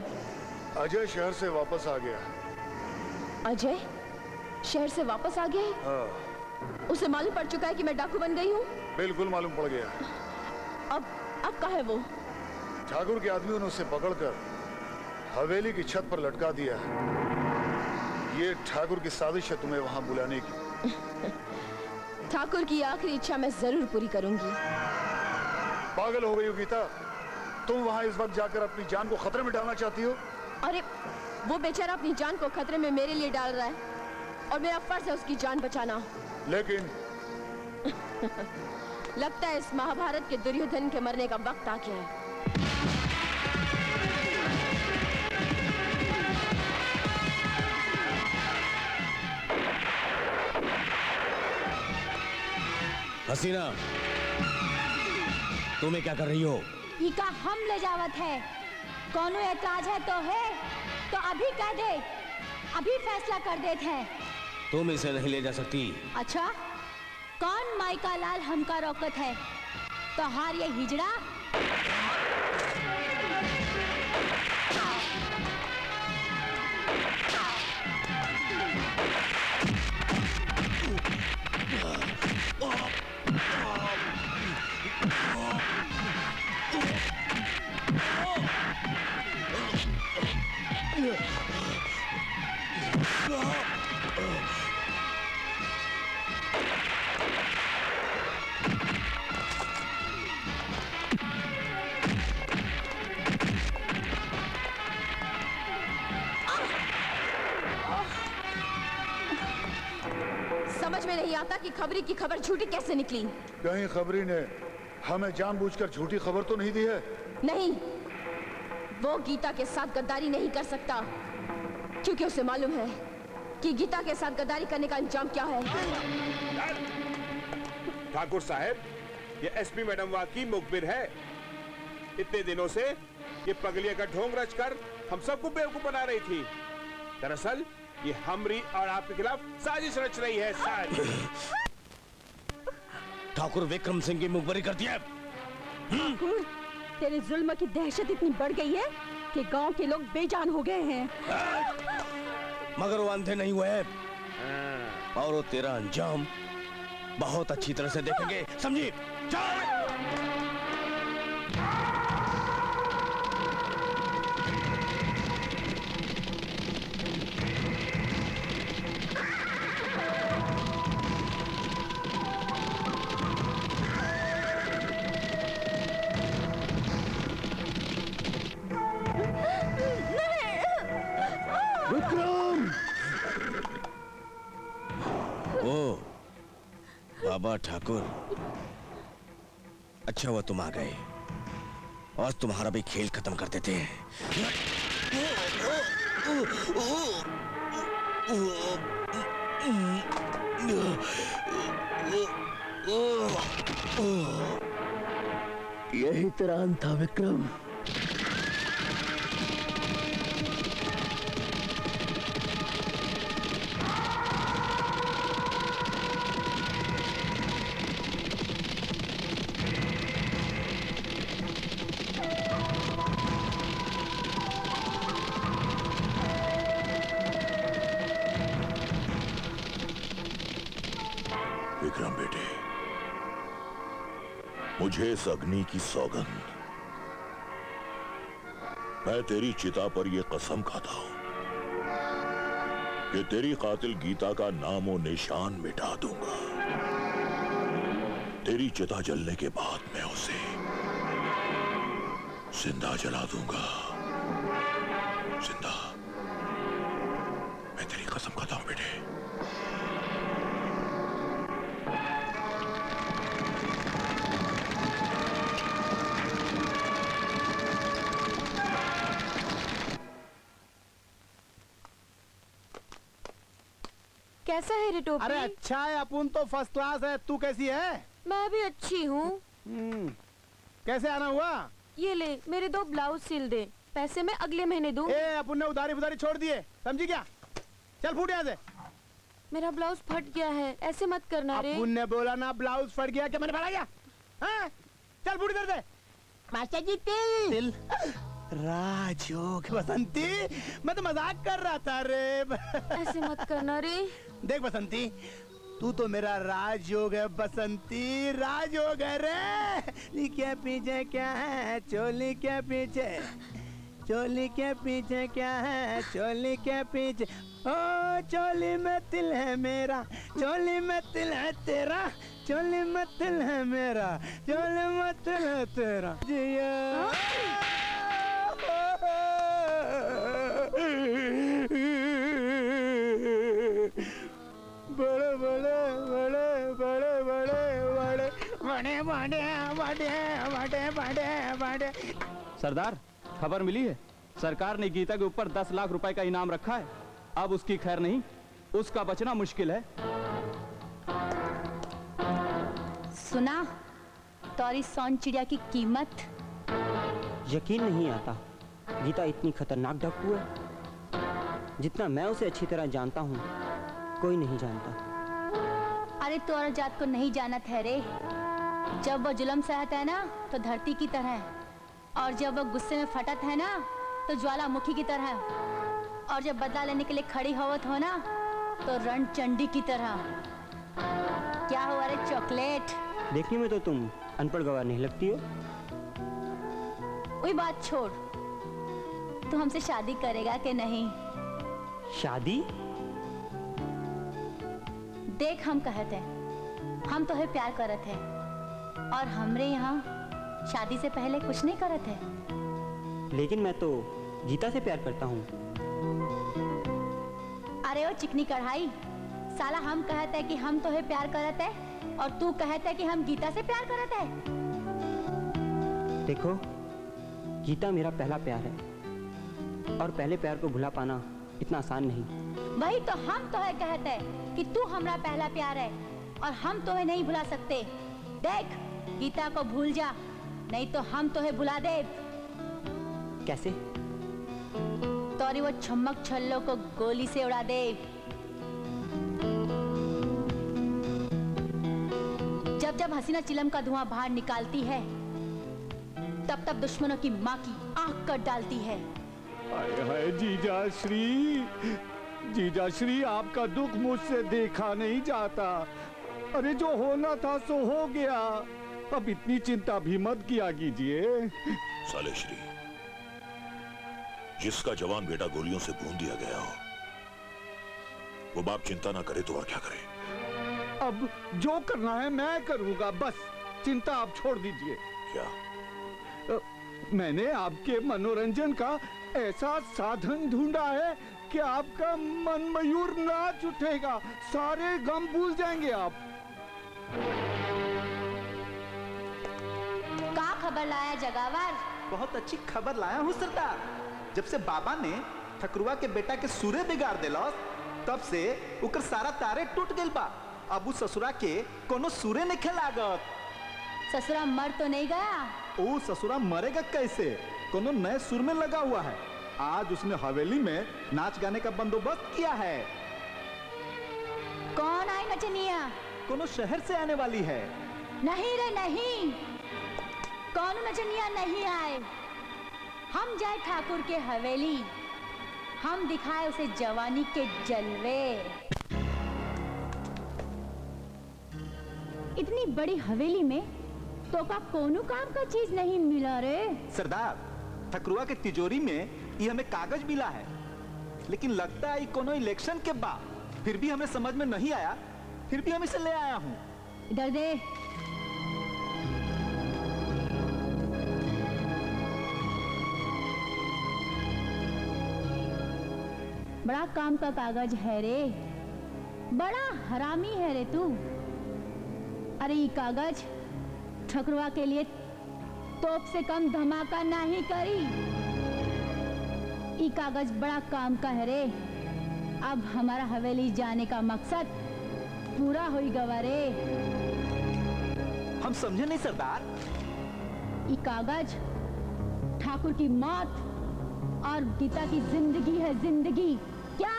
अजय शहर से वापस आ गया। अजय शहर से वापस आ गया है? हाँ। उसे मालूम पड़ चुका है कि मैं डाकू बन गई हूँ? बिल्कुल मालूम पड़ गया। अब कहाँ है वो? ठाकुर के आदमियों ने उसे पकड़कर हवेली की छत पर लटका दिया है। ये ठाकुर की साजिश है तुम्हें वहां बुलाने की। ठाकुर की आखिरी इच्छा मैं जरूर पूरी करूंगी। पागल हो गई हो गीता, तुम वहां इस वक्त जाकर अपनी जान को खतरे में डालना चाहती हो? अरे वो बेचारा अपनी जान को खतरे में मेरे लिए डाल रहा है और मेरा फर्ज है उसकी जान बचाना। लेकिन लगता है इस महाभारत के दुर्योधन के मरने का वक्त आ गया है। हसीना, तुम्हें क्या कर रही हो? इका हम ले जावत है, कोनो एतराज है तो अभी कह दे, अभी फैसला कर देते हैं। तुम इसे नहीं ले जा सकती। अच्छा, कौन माइका लाल हमका रोकत है? तो हार ये हिजड़ा? समझ में नहीं आता कि खबरी की खबर झूठी कैसे निकली। कहीं खबरी ने हमें जानबूझकर झूठी खबर तो नहीं दी है? नहीं, वो गीता के साथ गद्दारी नहीं कर सकता, क्योंकि उसे मालूम है कि गीता के साथ गद्दारी करने का अंजाम क्या है। ठाकुर साहब, ये एसपी मैडम वाकई मुखबिर है। इतने दिनों से ये पगलिया का ढोंग रचकर हम सबको बेवकूफ बना रही थी। दरअसल ये हमरी और आपके खिलाफ साजिश रच रही है। साजिश। ठाकुर विक्रम सिंह की मुखबरी करती है। ठाकुर, तेरे जुल्म की दहशत इतनी बढ़ गई है कि गांव के लोग बेजान हो गए हैं। मगर वो अंधे नहीं हुए हैं और वो तेरा अंजाम बहुत अच्छी तरह से देखेंगे, समझी? चल! बाबा ठाकुर, अच्छा हुआ तुम आ गए और तुम्हारा भी खेल खत्म कर देते हैं। यही तेरा अंत था विक्रम। विक्रम बेटे, मुझे इस अग्नि की सौगंध, मैं तेरी चिता पर यह कसम खाता हूं कि तेरी कातिल गीता का नामो निशान मिटा दूंगा। तेरी चिता जलने के बाद मैं उसे जिंदा जला दूंगा। जिंदा। मैं तेरी कसम खाता हूं बेटे। कैसा है रे टोपी? अरे अच्छा है, अपुन तो फर्स्ट क्लास है। तू कैसी है? मैं भी अच्छी हूँ। कैसे आना हुआ? ये ले, मेरे 2 ब्लाउज सिल दे, पैसे मैं अगले महीने दूँ। ए, अपुन ने उधारी बुधारी छोड़ दिए, समझी क्या? चल फूट यहाँ से। मेरा ब्लाउज फट गया है, ऐसे मत करना रे। अपुन ने बोला ना ब्लाउज फट गया, क्या मैंने फटा गया? हाँ? चल फूट इधर से। मास्टर जी तिल। राजयोग बसंती, मैं तो मजाक कर रहा था रे। ऐसे मत करना रे। देख बसंती, तू तो मेरा राजयोग है बसंती, राजयोग है रे। के पीछे क्या है? चोली के पीछे, चोली के पीछे क्या है? चोली के पीछे, ओ चोली में तिल है मेरा, चोली में तिल है तेरा, चोली में तिल है मेरा, चोली में तिल है तेरा। जिया बड़े बड़े बड़े बड़े बड़े बड़े बड़े बड़े बड़े बड़े बड़े। सरदार, खबर मिली है, सरकार ने गीता के ऊपर 10 लाख रुपए का इनाम रखा है। अब उसकी खैर नहीं, उसका बचना मुश्किल है। सुना तोरी सोन चिड़िया की कीमत? यकीन नहीं आता, गीता इतनी खतरनाक डाकू है। जितना मैं उसे अच्छी तरह जानता हूँ, कोई नहीं जानता। अरे तो और जात को नहीं जाना ठहरे। जब वो जुल्म सहता है ना तो धरती की तरह, और जब वो गुस्से में फटत है ना तो ज्वालामुखी की तरह, और जब बदला लेने के लिए खड़ी होवत हो ना तो रणचंडी की तरह। क्या हुआ रे चॉकलेट? देखने में तो तुम अनपढ़ गवार नहीं लगती हो। वही बात छोड़, तू हमसे शादी करेगा कि नहीं? शादी? देख, हम कहते हैं हम तो है प्यार करत है, और हमरे यहाँ शादी से पहले कुछ नहीं करत है। लेकिन मैं तो गीता से प्यार करता हूँ। अरे ओ चिकनी कढ़ाई, साला हम कहते हैं कि हम तो है प्यार करते हैं और तू कहते है कि हम गीता से प्यार करते हैं। देखो, गीता मेरा पहला प्यार है और पहले प्यार को भुला पाना इतना आसान नहीं। वही तो हम तो है कहते हैं कि तू हमारा पहला प्यार है और हम तुम्हें नहीं भुला सकते। देख, गीता को भूल जा, नहीं तो हम तुम्हें भुला दे। कैसे? तोरी वो छम्मक छल्लों को गोली से उड़ा दे। जब जब हसीना चिलम का धुआं बाहर निकालती है, तब तब दुश्मनों की माँ की आंख कट डालती है। हाय हाय जीजाश्री, आपका दुख मुझसे देखा नहीं जाता। अरे जो होना था सो हो गया, अब इतनी चिंता भी मत किया कीजिए। साले श्री, जिसका जवान बेटा गोलियों से भून दिया गया हो, वो बाप चिंता ना करे तो और क्या करे? अब जो करना है मैं करूंगा, बस चिंता आप छोड़ दीजिए। क्या? मैंने आपके मनोरंजन का ऐसा साधन ढूंढा है कि आपका मन मयूर नाच उठेगा, सारे गम भूल जाएंगे आप। का खबर लाया जगावर? बहुत अच्छी खबर लाया हूँ सरदार। जब से बाबा ने ठकुरवा के बेटा के सूर्य बिगाड़ दिला, तब से उकर सारा तारे टूट गइल बा। अब उस ससुरा के कोनो सूर्य नहीं लागत। ससुरा मर तो नहीं गया? ओ ससुरा मरेगा कैसे? कोनो नए सुर में लगा हुआ है। आज उसने हवेली में नाच गाने का बंदोबस्त किया है। कौन आई नचनिया? कोनो शहर से आने वाली है। नहीं रे नहीं, कौन नचनिया नहीं आए। हम जाए ठाकुर के हवेली, हम दिखाए उसे जवानी के जलवे। इतनी बड़ी हवेली में तो का कोनो काम का चीज नहीं मिला रे। सरदार, ठकुरवा के तिजोरी में ये हमें कागज मिला है, लेकिन लगता है कोनो इलेक्शन के बाद। फिर भी हमें समझ में नहीं आया, फिर भी हम इसे ले आया हूँ। इधर दे। बड़ा काम का कागज है रे, बड़ा हरामी है रे तू। अरे ये कागज ठकुरवा के लिए तोप से कम धमाका नहीं करी। ये कागज बड़ा काम का है रे। अब हमारा हवेली जाने का मकसद पूरा हो गवा रे। हम समझे नहीं सरदार। ये कागज ठाकुर की मौत और गीता की जिंदगी है, जिंदगी। क्या?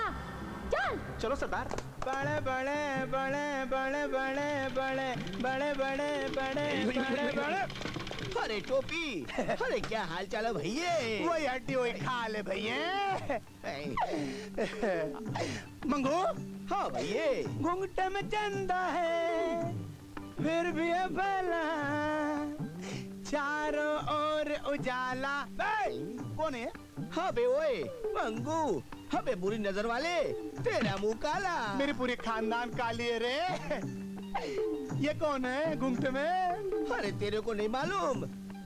चल चलो सरदार। बड़े बड़े बड़े बड़े बड़े बड़े बड़े बड़े बड़े बड़े बड़े। अरे टोपी, अरे क्या हाल चाल है भैया? वही हड्डी वही खाल है भैया। मंगू? हाँ भैया। घूंघटे में चंदा है, फिर भी है भला, चारों ओर उजाला। कौन है? हाँ बे ओए मंगू, हाँ बे बुरी नजर वाले, तेरा मुंह काला। मेरी पूरी खानदान काली है रे। ये कौन है घूंघटे में? अरे तेरे को नहीं मालूम,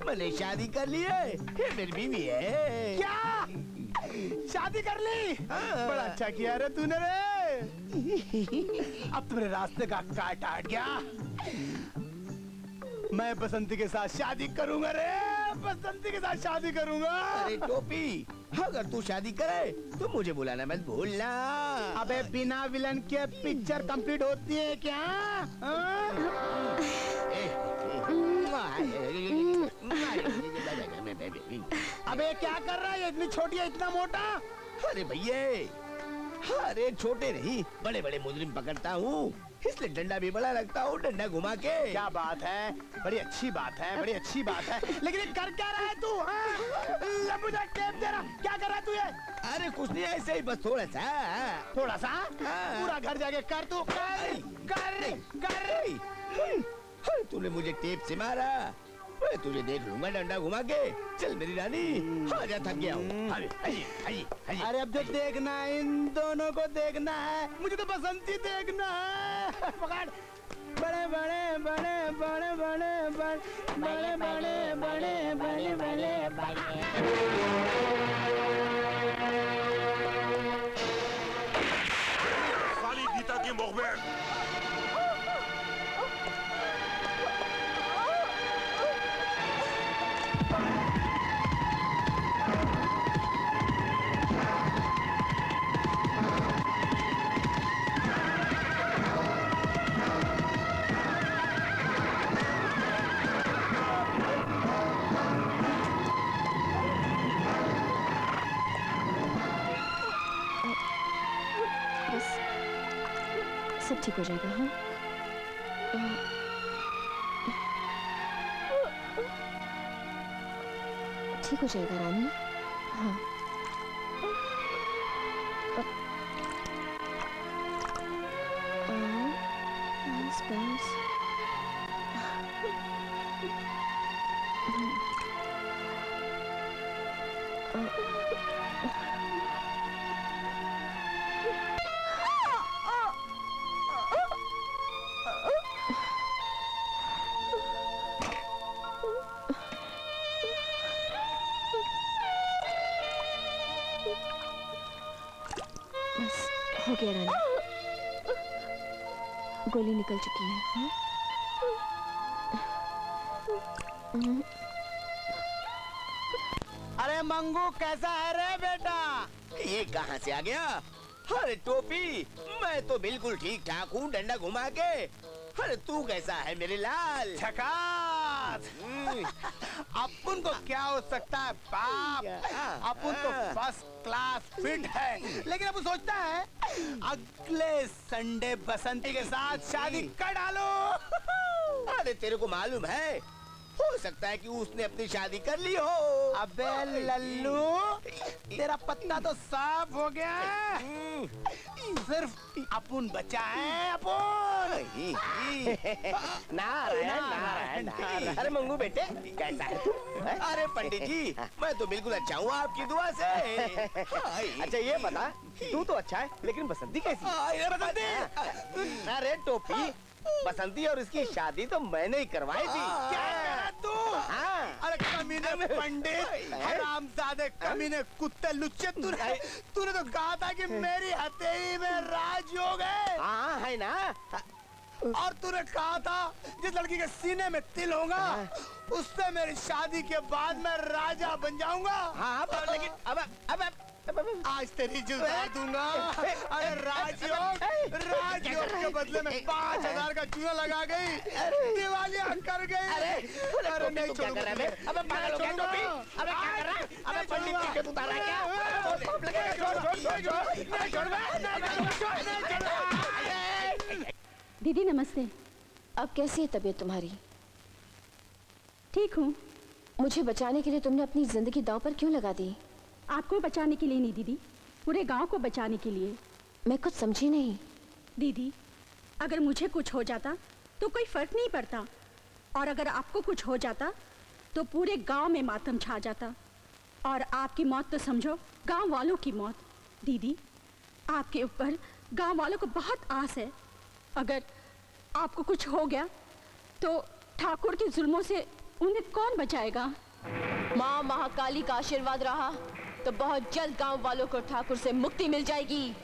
मैंने शादी कर ली है, ये मेरी बीवी है। क्या? शादी कर ली? बड़ा अच्छा किया रे तूने रे। अब तुम्हारे रास्ते का कांटा हट गया। मैं बसंती के साथ शादी करूंगा रे, बसंती के साथ शादी करूंगा। अरे टोपी, अगर तू शादी करे तो मुझे बुलाना मत भूलना। अबे बिना विलन के पिक्चर कंप्लीट होती है क्या? अबे क्या कर रहा है? इतनी छोटी है, इतना मोटा? अरे भैया, अरे छोटे नहीं बड़े बड़े मुजरिम पकड़ता हूँ, इसलिए डंडा भी बड़ा रखता हूँ, डंडा घुमा के। क्या बात है, बड़ी अच्छी बात है, बड़ी अच्छी बात है। लेकिन ये कर क्या रहा है तू? मुझे टेप दे रहा, क्या कर रहा है तू ये? अरे कुछ नहीं, ऐसे ही बस थोड़ा सा। थोड़ा सा? पूरा घर जाके कर तू, कर। तूने मुझे टेप से मारा, मैं तुझे देख लूंगा डंडा घुमा के। चल मेरी रानी, आजा, थक गया हूँ। अरे अब जो देखना है, इन दोनों को देखना है, मुझे तो बसंती देखना है। पकड़। बड़े बड़े बड़े बड़े बड़े बड़े बड़े बड़े बड़े बड़े बड़े। की मुखबिर। सब ठीक हो जाएगा। हाँ ठीक हो जाएगा रानी। हाँ बस बस। हो गया रानी, गोली निकल चुकी है। हाँ? अरे मंगू कैसा है रे बेटा? ये कहाँ से आ गया? अरे टोपी, मैं तो बिल्कुल ठीक ठाक हूँ डंडा घुमा के। अरे तू कैसा है मेरे लाल? झकास। अपन को क्या हो सकता है बाप, अपन तो फर्स्ट क्लास फिट है, लेकिन अब सोचता है अगले संडे बसंती के साथ शादी कर डालो। अरे तेरे को मालूम है, हो सकता है कि उसने अपनी शादी कर ली हो। अबे लल्लू, तेरा पत्ता तो साफ हो गया है। सिर्फ अपन बचा है अपन। नारायण। अरे मंगू बेटे कैसा है तू? अरे पंडित जी, मैं तो बिल्कुल अच्छा हूँ आपकी दुआ से। अच्छा ये बता, तू तो अच्छा है लेकिन बसंती कैसी? बसंती? अरे टोपी, बसंती और इसकी शादी तो मैंने ही करवाई थी। क्या करा तू? अरे कमीने पंडित, हरामजादे कमीने कुत्ते लुच्चे, तूने तो कहा था कि मेरी हथेली में राजयोग है। हाँ है ना। और तूने कहा था जिस लड़की के सीने में तिल होगा उससे मेरी शादी के बाद मैं राजा बन जाऊंगा। हाँ लेकिन अब आज तेरी जुल्फार दूंगा। अरे राजयोग के बदले में 5000 का चूना लगा गई, दिवालिया कर गई। अरे नहीं छोड़ूंगा। अबे पागल हो गया टोपी? अबे क्या कर रहा है? अबे पंडित जी के उतारा क्या? दीदी नमस्ते। अब कैसी है तबीयत तुम्हारी? ठीक हूँ। मुझे बचाने के लिए तुमने अपनी जिंदगी दांव पर क्यों लगा दी? आपको बचाने के लिए नहीं दीदी, पूरे गांव को बचाने के लिए। मैं कुछ समझी नहीं। दीदी, अगर मुझे कुछ हो जाता तो कोई फर्क नहीं पड़ता, और अगर आपको कुछ हो जाता तो पूरे गांव में मातम छा जाता, और आपकी मौत तो समझो गांव वालों की मौत। दीदी, आपके ऊपर गांव वालों को बहुत आस है। अगर आपको कुछ हो गया तो ठाकुर के जुल्मों से उन्हें कौन बचाएगा? माँ महाकाली का आशीर्वाद रहा तो बहुत जल्द गांव वालों को ठाकुर से मुक्ति मिल जाएगी।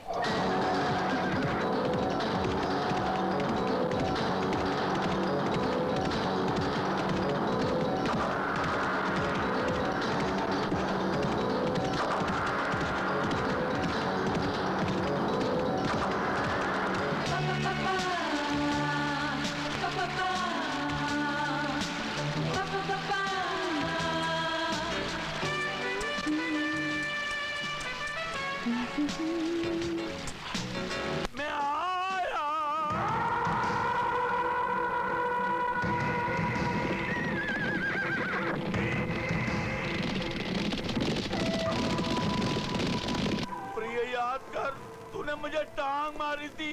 मुझे टांग मारी थी।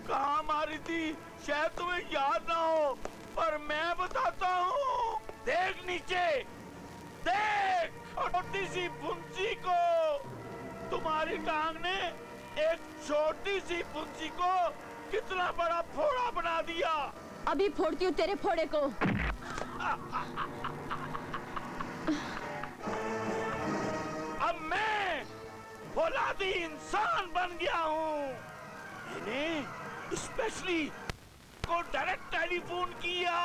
कहाँ मारी थी शायद तुम्हें याद ना हो, पर मैं बताता हूँ। देख नीचे, देख छोटी सी फुंसी को। तुम्हारी टांग ने एक छोटी सी फुंसी को कितना बड़ा फोड़ा बना दिया। अभी फोड़ती हूँ तेरे फोड़े को। अब मैं फौलादी इंसान बन गया हूँ। दूसरी को डायरेक्ट टेलीफोन किया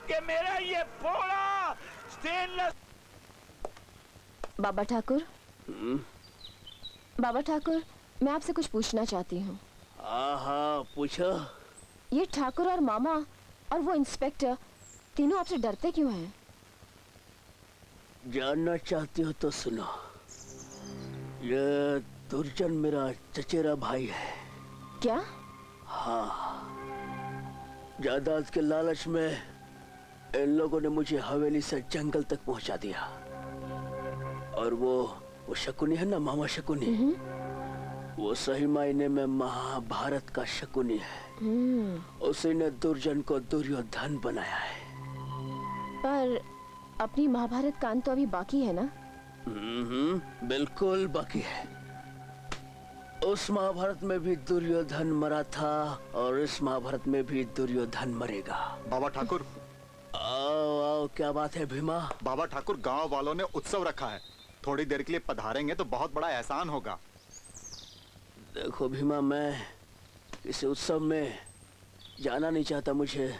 कि मेरा ये फोड़ा स्टेनलेस। बाबा ठाकुर, बाबा ठाकुर, मैं आपसे कुछ पूछना चाहती हूँ। हाँ, पूछो। ये ठाकुर और मामा और वो इंस्पेक्टर तीनों आपसे डरते क्यों हैं? जानना चाहती हो तो सुनो। ये दुर्जन मेरा चचेरा भाई है। क्या? हाँ, जायदाद के लालच में इन लोगों ने मुझे हवेली से जंगल तक पहुंचा दिया। और वो शकुनी है ना, मामा शकुनी, वो सही मायने में महाभारत का शकुनी है। उसी ने दुर्जन को दुर्योधन बनाया है। पर अपनी महाभारत का अंत तो अभी बाकी है ना? बिल्कुल बाकी है। उस महाभारत में भी दुर्योधन मरा था और इस महाभारत में भी दुर्योधन मरेगा। बाबा ठाकुर, आओ आओ, क्या बात है भीमा? बाबा ठाकुर, गांव वालों ने उत्सव रखा है, थोड़ी देर के लिए पधारेंगे तो बहुत बड़ा एहसान होगा। देखो भीमा, मैं इस उत्सव में जाना नहीं चाहता। मुझे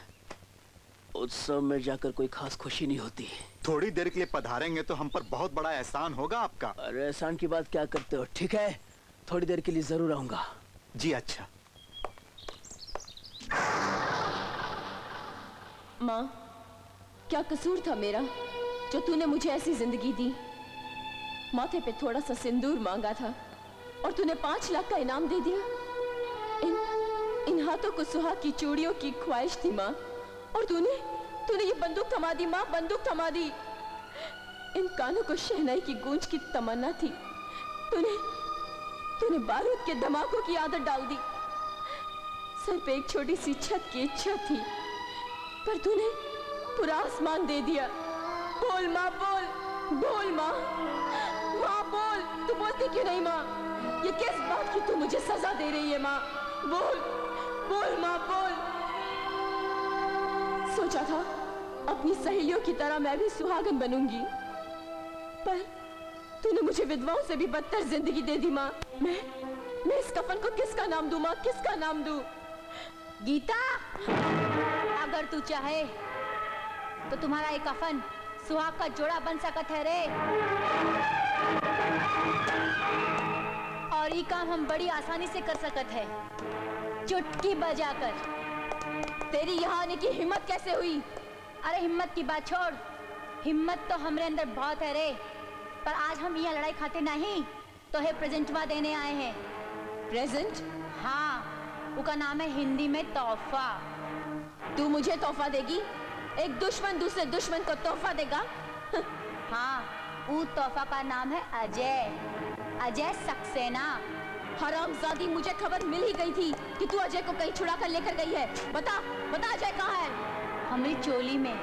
उत्सव में जाकर कोई खास खुशी नहीं होती। थोड़ी देर के लिए पधारेंगे तो हम पर बहुत बड़ा एहसान होगा आपका। अरे एहसान की बात क्या करते हो? ठीक है, थोड़ी देर के लिए जरूर आऊंगा। जी अच्छा। माँ, क्या कसूर था मेरा जो तूने मुझे ऐसी जिंदगी दी? माथे पे थोड़ा सा सिंदूर मांगा था और तूने 5 लाख का इनाम दे दिया। इन हाथों को सुहाग की चूड़ियों की ख्वाहिश थी माँ, और तूने ये बंदूक थमा दी माँ, बंदूक थमा दी। इन कानों को शहनाई की गूंज की तमन्ना थी। तूने बारूद के धमाकों की आदत डाल दी। सर पे एक छोटी सी छत की इच्छा थी, पर तूने पूरा आसमान दे दिया। बोल माँ, बोल बोल माँ, माँ बोल। तू बोलती क्यों नहीं माँ? ये किस बात की तू मुझे सजा दे रही है माँ? बोल बोल माँ, बोल। सोचा था अपनी सहेलियों की तरह मैं भी सुहागन बनूंगी, पर तूने मुझे विधवाओं से भी बदतर जिंदगी दे दी माँ। मैं इस कफन को किसका नाम दूं माँ, किसका नाम दूं? गीता, अगर तू चाहे तो तुम्हारा एक कफन सुहाग का जोड़ा बन सकत है रे। और ये काम हम बड़ी आसानी से कर सकत है, चुटकी बजाकर। तेरी यहाँ आने की हिम्मत कैसे हुई? अरे हिम्मत की बात छोड़, हिम्मत तो हमरे अंदर बहुत है रे। पर आज हम यहाँ लड़ाई खाते नहीं, तो है प्रेजेंटवा देने आए हैं। प्रेजेंट? हाँ, उसका नाम है हिंदी में तोहफा। तू मुझे तोहफा देगी? एक दुश्मन दूसरे दुश्मन को तोहफा देगा? हाँ, उस तोहफा का नाम है अजय, अजय सक्सेना। हरामजादी, मुझे खबर मिल ही गई थी कि तू अजय को कहीं छुड़ा कर लेकर गई है। बता बता, अजय कहाँ है? हमारी चोली में।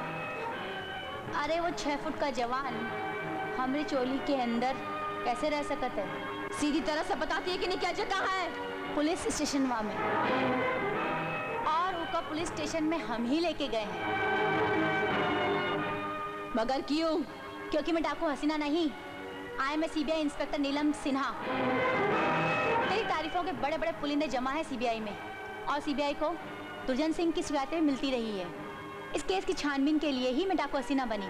अरे वो 6 फुट का जवान हमारी चोली के अंदर कैसे रह सकता है? सीधी तरह से बताती है कि नहीं कि अजय कहाँ है? पुलिस स्टेशन वहाँ में, और उसका पुलिस स्टेशन में हम ही लेके गए हैं। मगर क्यों? क्योंकि मैं डाकू हसीना नहीं, आई एम सीबीआई इंस्पेक्टर नीलम सिन्हा। तेरी तारीफों के बड़े बड़े पुलिंदे जमा है सीबीआई में, और सीबीआई को दुर्जन सिंह की शिकायतें मिलती रही है। इस केस की छानबीन के लिए ही मैं डाकू हसीना बनी।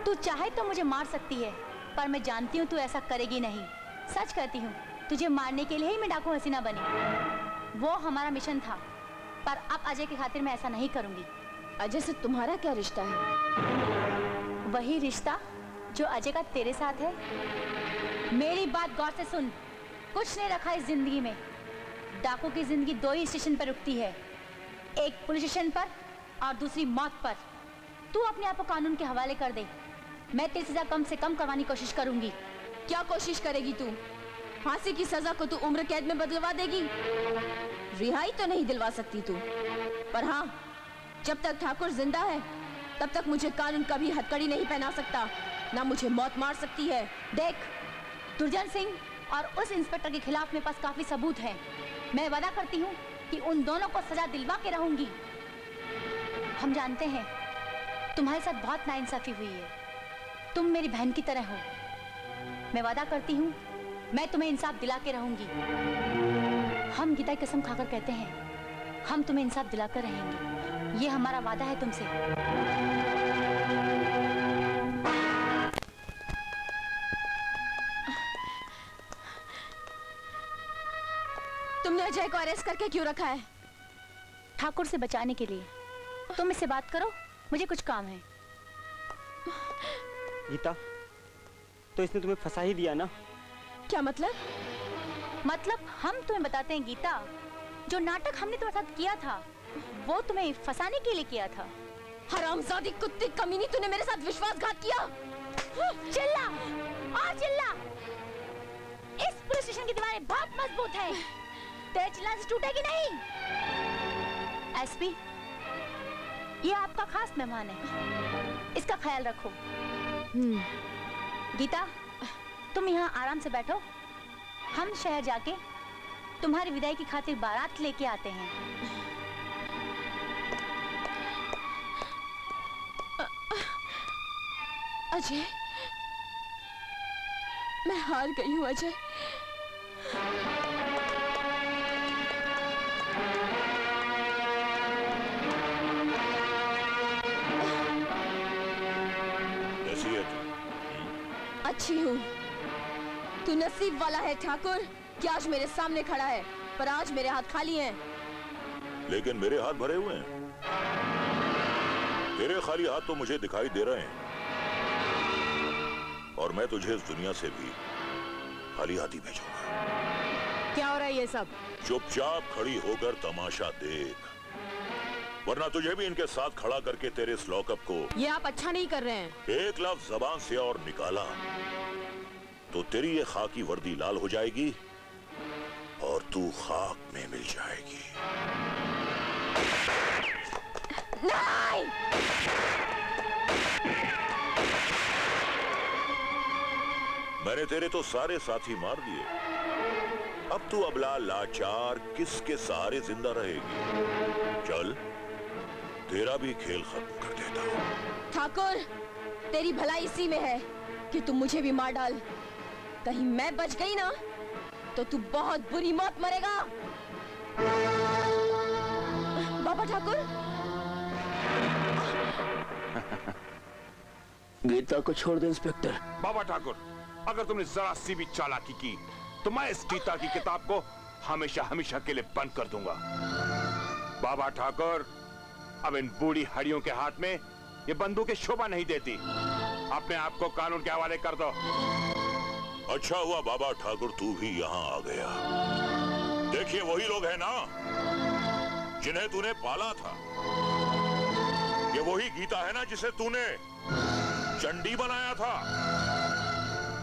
तू चाहे तो मुझे मार सकती है, पर मैं जानती हूँ तू ऐसा करेगी नहीं। सच कहती हूँ, तुझे मारने के लिए ही मैं डाकू हसीना बनी। वो हमारा मिशन था, पर अब अजय की खातिर मैं ऐसा नहीं करूँगी। अजय से तुम्हारा क्या रिश्ता है? वही रिश्ता जो अजय का तेरे साथ है। मेरी बात गौर से सुन, कुछ नहीं रखा इस जिंदगी में। डाकू की जिंदगी 2 ही स्टेशन पर रुकती है, एक पुलिस स्टेशन पर और दूसरी मौत पर। तू अपने आप को कानून के हवाले कर दे, मैं तेरी सजा कम से कम करवाने की कोशिश करूंगी। क्या कोशिश करेगी तू? फांसी की सजा को तू उम्र कैद में बदलवा देगी? रिहाई तो नहीं दिलवा सकती तू, पर हाँ, जब तक ठाकुर जिंदा है तब तक मुझे कानून कभी हथकड़ी नहीं पहना सकता, ना मुझे मौत मार सकती है। देख, दुर्जन सिंह और उस इंस्पेक्टर के खिलाफ मेरे पास काफी सबूत हैं। मैं वादा करती हूँ कि उन दोनों को सजा दिलवा के रहूंगी। हम जानते हैं तुम्हारे साथ बहुत नाइंसाफी हुई है, तुम मेरी बहन की तरह हो। मैं वादा करती हूँ मैं तुम्हें इंसाफ दिला के रहूंगी। हम गीता की कसम खाकर कहते हैं हम तुम्हें इंसाफ दिलाकर रहेंगे, ये हमारा वादा है तुमसे। तुमने अजय को अरेस्ट करके क्यों रखा है? ठाकुर से बचाने के लिए। तुम इससे बात करो, मुझे कुछ काम है। गीता, तो इसने तुम्हें फंसा ही दिया ना? क्या मतलब? मतलब हम तुम्हें बताते हैं गीता, जो नाटक हमने तुम्हारे साथ किया था वो तुम्हें फंसाने के लिए किया था। हरामजादी कुत्ती कमीनी, तूने मेरे साथ विश्वासघात किया। चिल्ला और चिल्ला। इस पुलिस स्टेशन की दीवारें बहुत मजबूत हैं, तेरे चिल्लाने से टूटेगी नहीं। एसपी, ये आपका खास मेहमान है, इसका ख्याल रखो। गीता, तुम यहाँ आराम से बैठो, हम शहर जाके तुम्हारी विदाई की खातिर बारात लेके आते हैं। अजय, मैं हार गई हूँ अजय। कैसी है तू? अच्छी हूँ। तू नसीब वाला है ठाकुर कि आज मेरे सामने खड़ा है, पर आज मेरे हाथ खाली हैं। लेकिन मेरे हाथ भरे हुए हैं। तेरे खाली हाथ तो मुझे दिखाई दे रहे हैं, और मैं तुझे इस दुनिया से भी खाली हाथ ही भेजूंगा। क्या हो रहा है ये सब? चुपचाप खड़ी होकर तमाशा देख, वरना तुझे भी इनके साथ खड़ा करके तेरे इस लॉकअप को। ये आप अच्छा नहीं कर रहे हैं। एक लफ्ज जबान से और निकाला तो तेरी ये खाकी वर्दी लाल हो जाएगी और तू खाक में मिल जाएगी। नहीं! मैंने तेरे तो सारे साथी मार दिए, अब तू अबला लाचार किसके सहारे जिंदा रहेगी? चल, तेरा भी खेल खत्म कर देता हूं। ठाकुर, तेरी भलाई इसी में है कि तू मुझे भी मार डाल। कहीं मैं बच गई ना तो तू बहुत बुरी मौत मरेगा। बाबा ठाकुर, गीता को छोड़ दे इंस्पेक्टर। बाबा ठाकुर, अगर तुमने जरा सी भी चालाकी की तो मैं इस गीता की किताब को हमेशा हमेशा के लिए बंद कर दूंगा। बाबा ठाकुर, अब इन बूढ़ी हड्डियों के हाथ में ये बंदूकें शोभा नहीं देती। अपने आप को कानून के हवाले कर दो। अच्छा हुआ बाबा ठाकुर तू भी यहाँ आ गया। देखिए वही लोग हैं ना जिन्हें तूने पाला था। ये वही गीता है ना जिसे तूने चंडी बनाया था।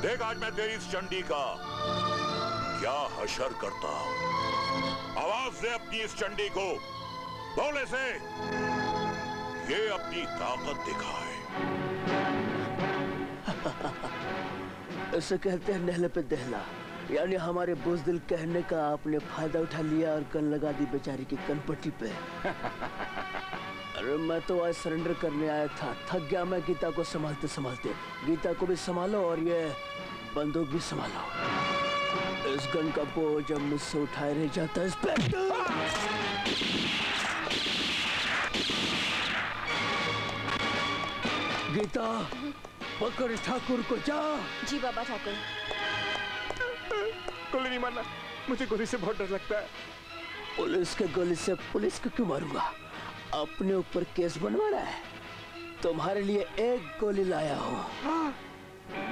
देख आज मैं तेरी इस चंडी का क्या हशर करता हूं। आवाज दे अपनी इस चंडी को, बोले से ये अपनी ताकत दिखाए। इसे कहते हैं नहले पे दहला, यानी हमारे बुज़दिल कहने का आपने फायदा उठा लिया और गन लगा दी बेचारी की कनपट्टी पे। अरे मैं तो आज सरेंडर करने आया था, थक गया मैं गीता को संभालते संभालते। गीता को भी संभालो और ये बंदूक भी संभालो। इस गन का बोझ जब मुझसे उठाए रह जाता है इंस्पेक्टर। गीता, पकड़ ठाकुर को, जा। जी बाबा ठाकुर। गोली नहीं मारना, मुझे गोली से बहुत डर लगता है। पुलिस के गोली से पुलिस को क्यों मारूंगा? अपने ऊपर केस बनवाना है? तुम्हारे लिए एक गोली लाया हूँ।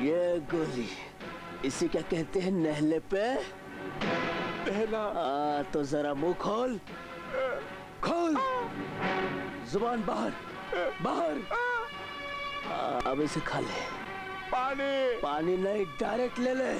ये गोली, इसी क्या कहते हैं नहले पे दहला। तो जरा मुंह खोल, खोल, जुबान बाहर, बाहर। अब इसे खा ले। पानी, पानी नहीं, डायरेक्ट ले ले।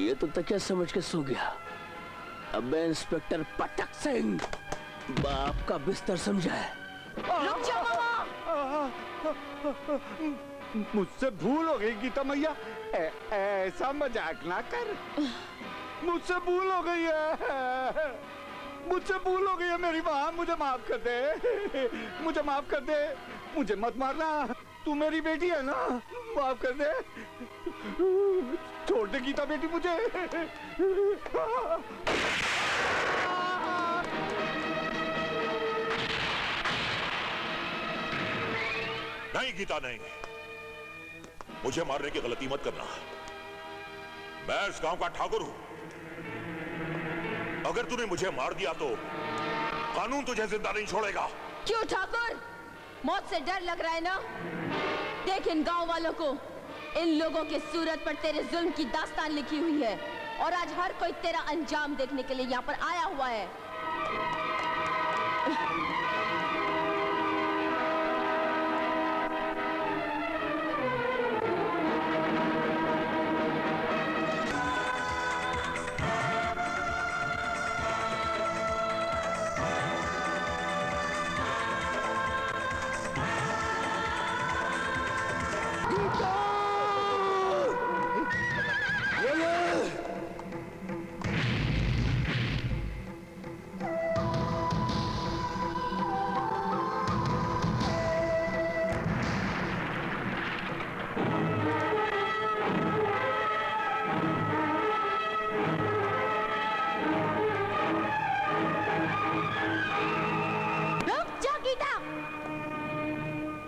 ये तो तकिया समझ के सो गया। अब मैं इंस्पेक्टर पटक सिंह बाप का बिस्तर समझा है। रुक जाओ मामा। मुझसे भूल हो गई गीता मैया, ऐसा मजाक ना कर। मुझसे भूल हो गई है, मुझसे भूल हो गई है मेरी माँ, मुझे माफ कर दे, मुझे माफ कर दे, मुझे मत मारना, तू मेरी बेटी है ना, माफ कर दे, छोड़ दे गीता बेटी मुझे। नहीं गीता नहीं, मुझे मारने की गलती मत करना। मैं इस गांव का ठाकुर हूं। अगर तूने मुझे मार दिया तो कानून तुझे जिंदा नहीं छोड़ेगा। क्यों ठाकुर, मौत से डर लग रहा है ना? देख इन गांव वालों को, इन लोगों के सूरत पर तेरे जुल्म की दास्तान लिखी हुई है और आज हर कोई तेरा अंजाम देखने के लिए यहाँ पर आया हुआ है।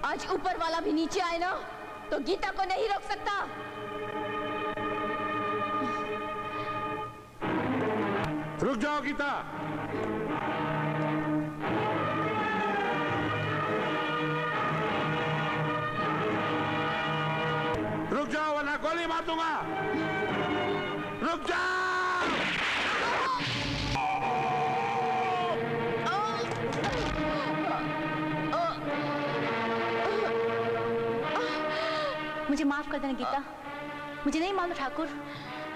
आज ऊपर वाला भी नीचे आए ना तो गीता को नहीं रोक सकता। रुक जाओ गीता, रुक जाओ वरना गोली मार दूंगा। रुक जाओ। मुझे माफ कर देना गीता, मुझे नहीं मालूम ठाकुर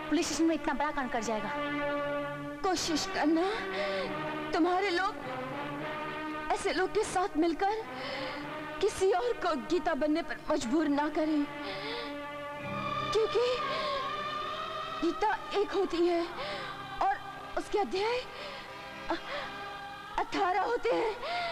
पुलिस स्टेशन में इतना बड़ा कांड कर जाएगा। कोशिश करना तुम्हारे लोग ऐसे लोग के साथ मिलकर किसी और को गीता बनने पर मजबूर ना करें, क्योंकि गीता एक होती है और उसके अध्याय 18 होते हैं।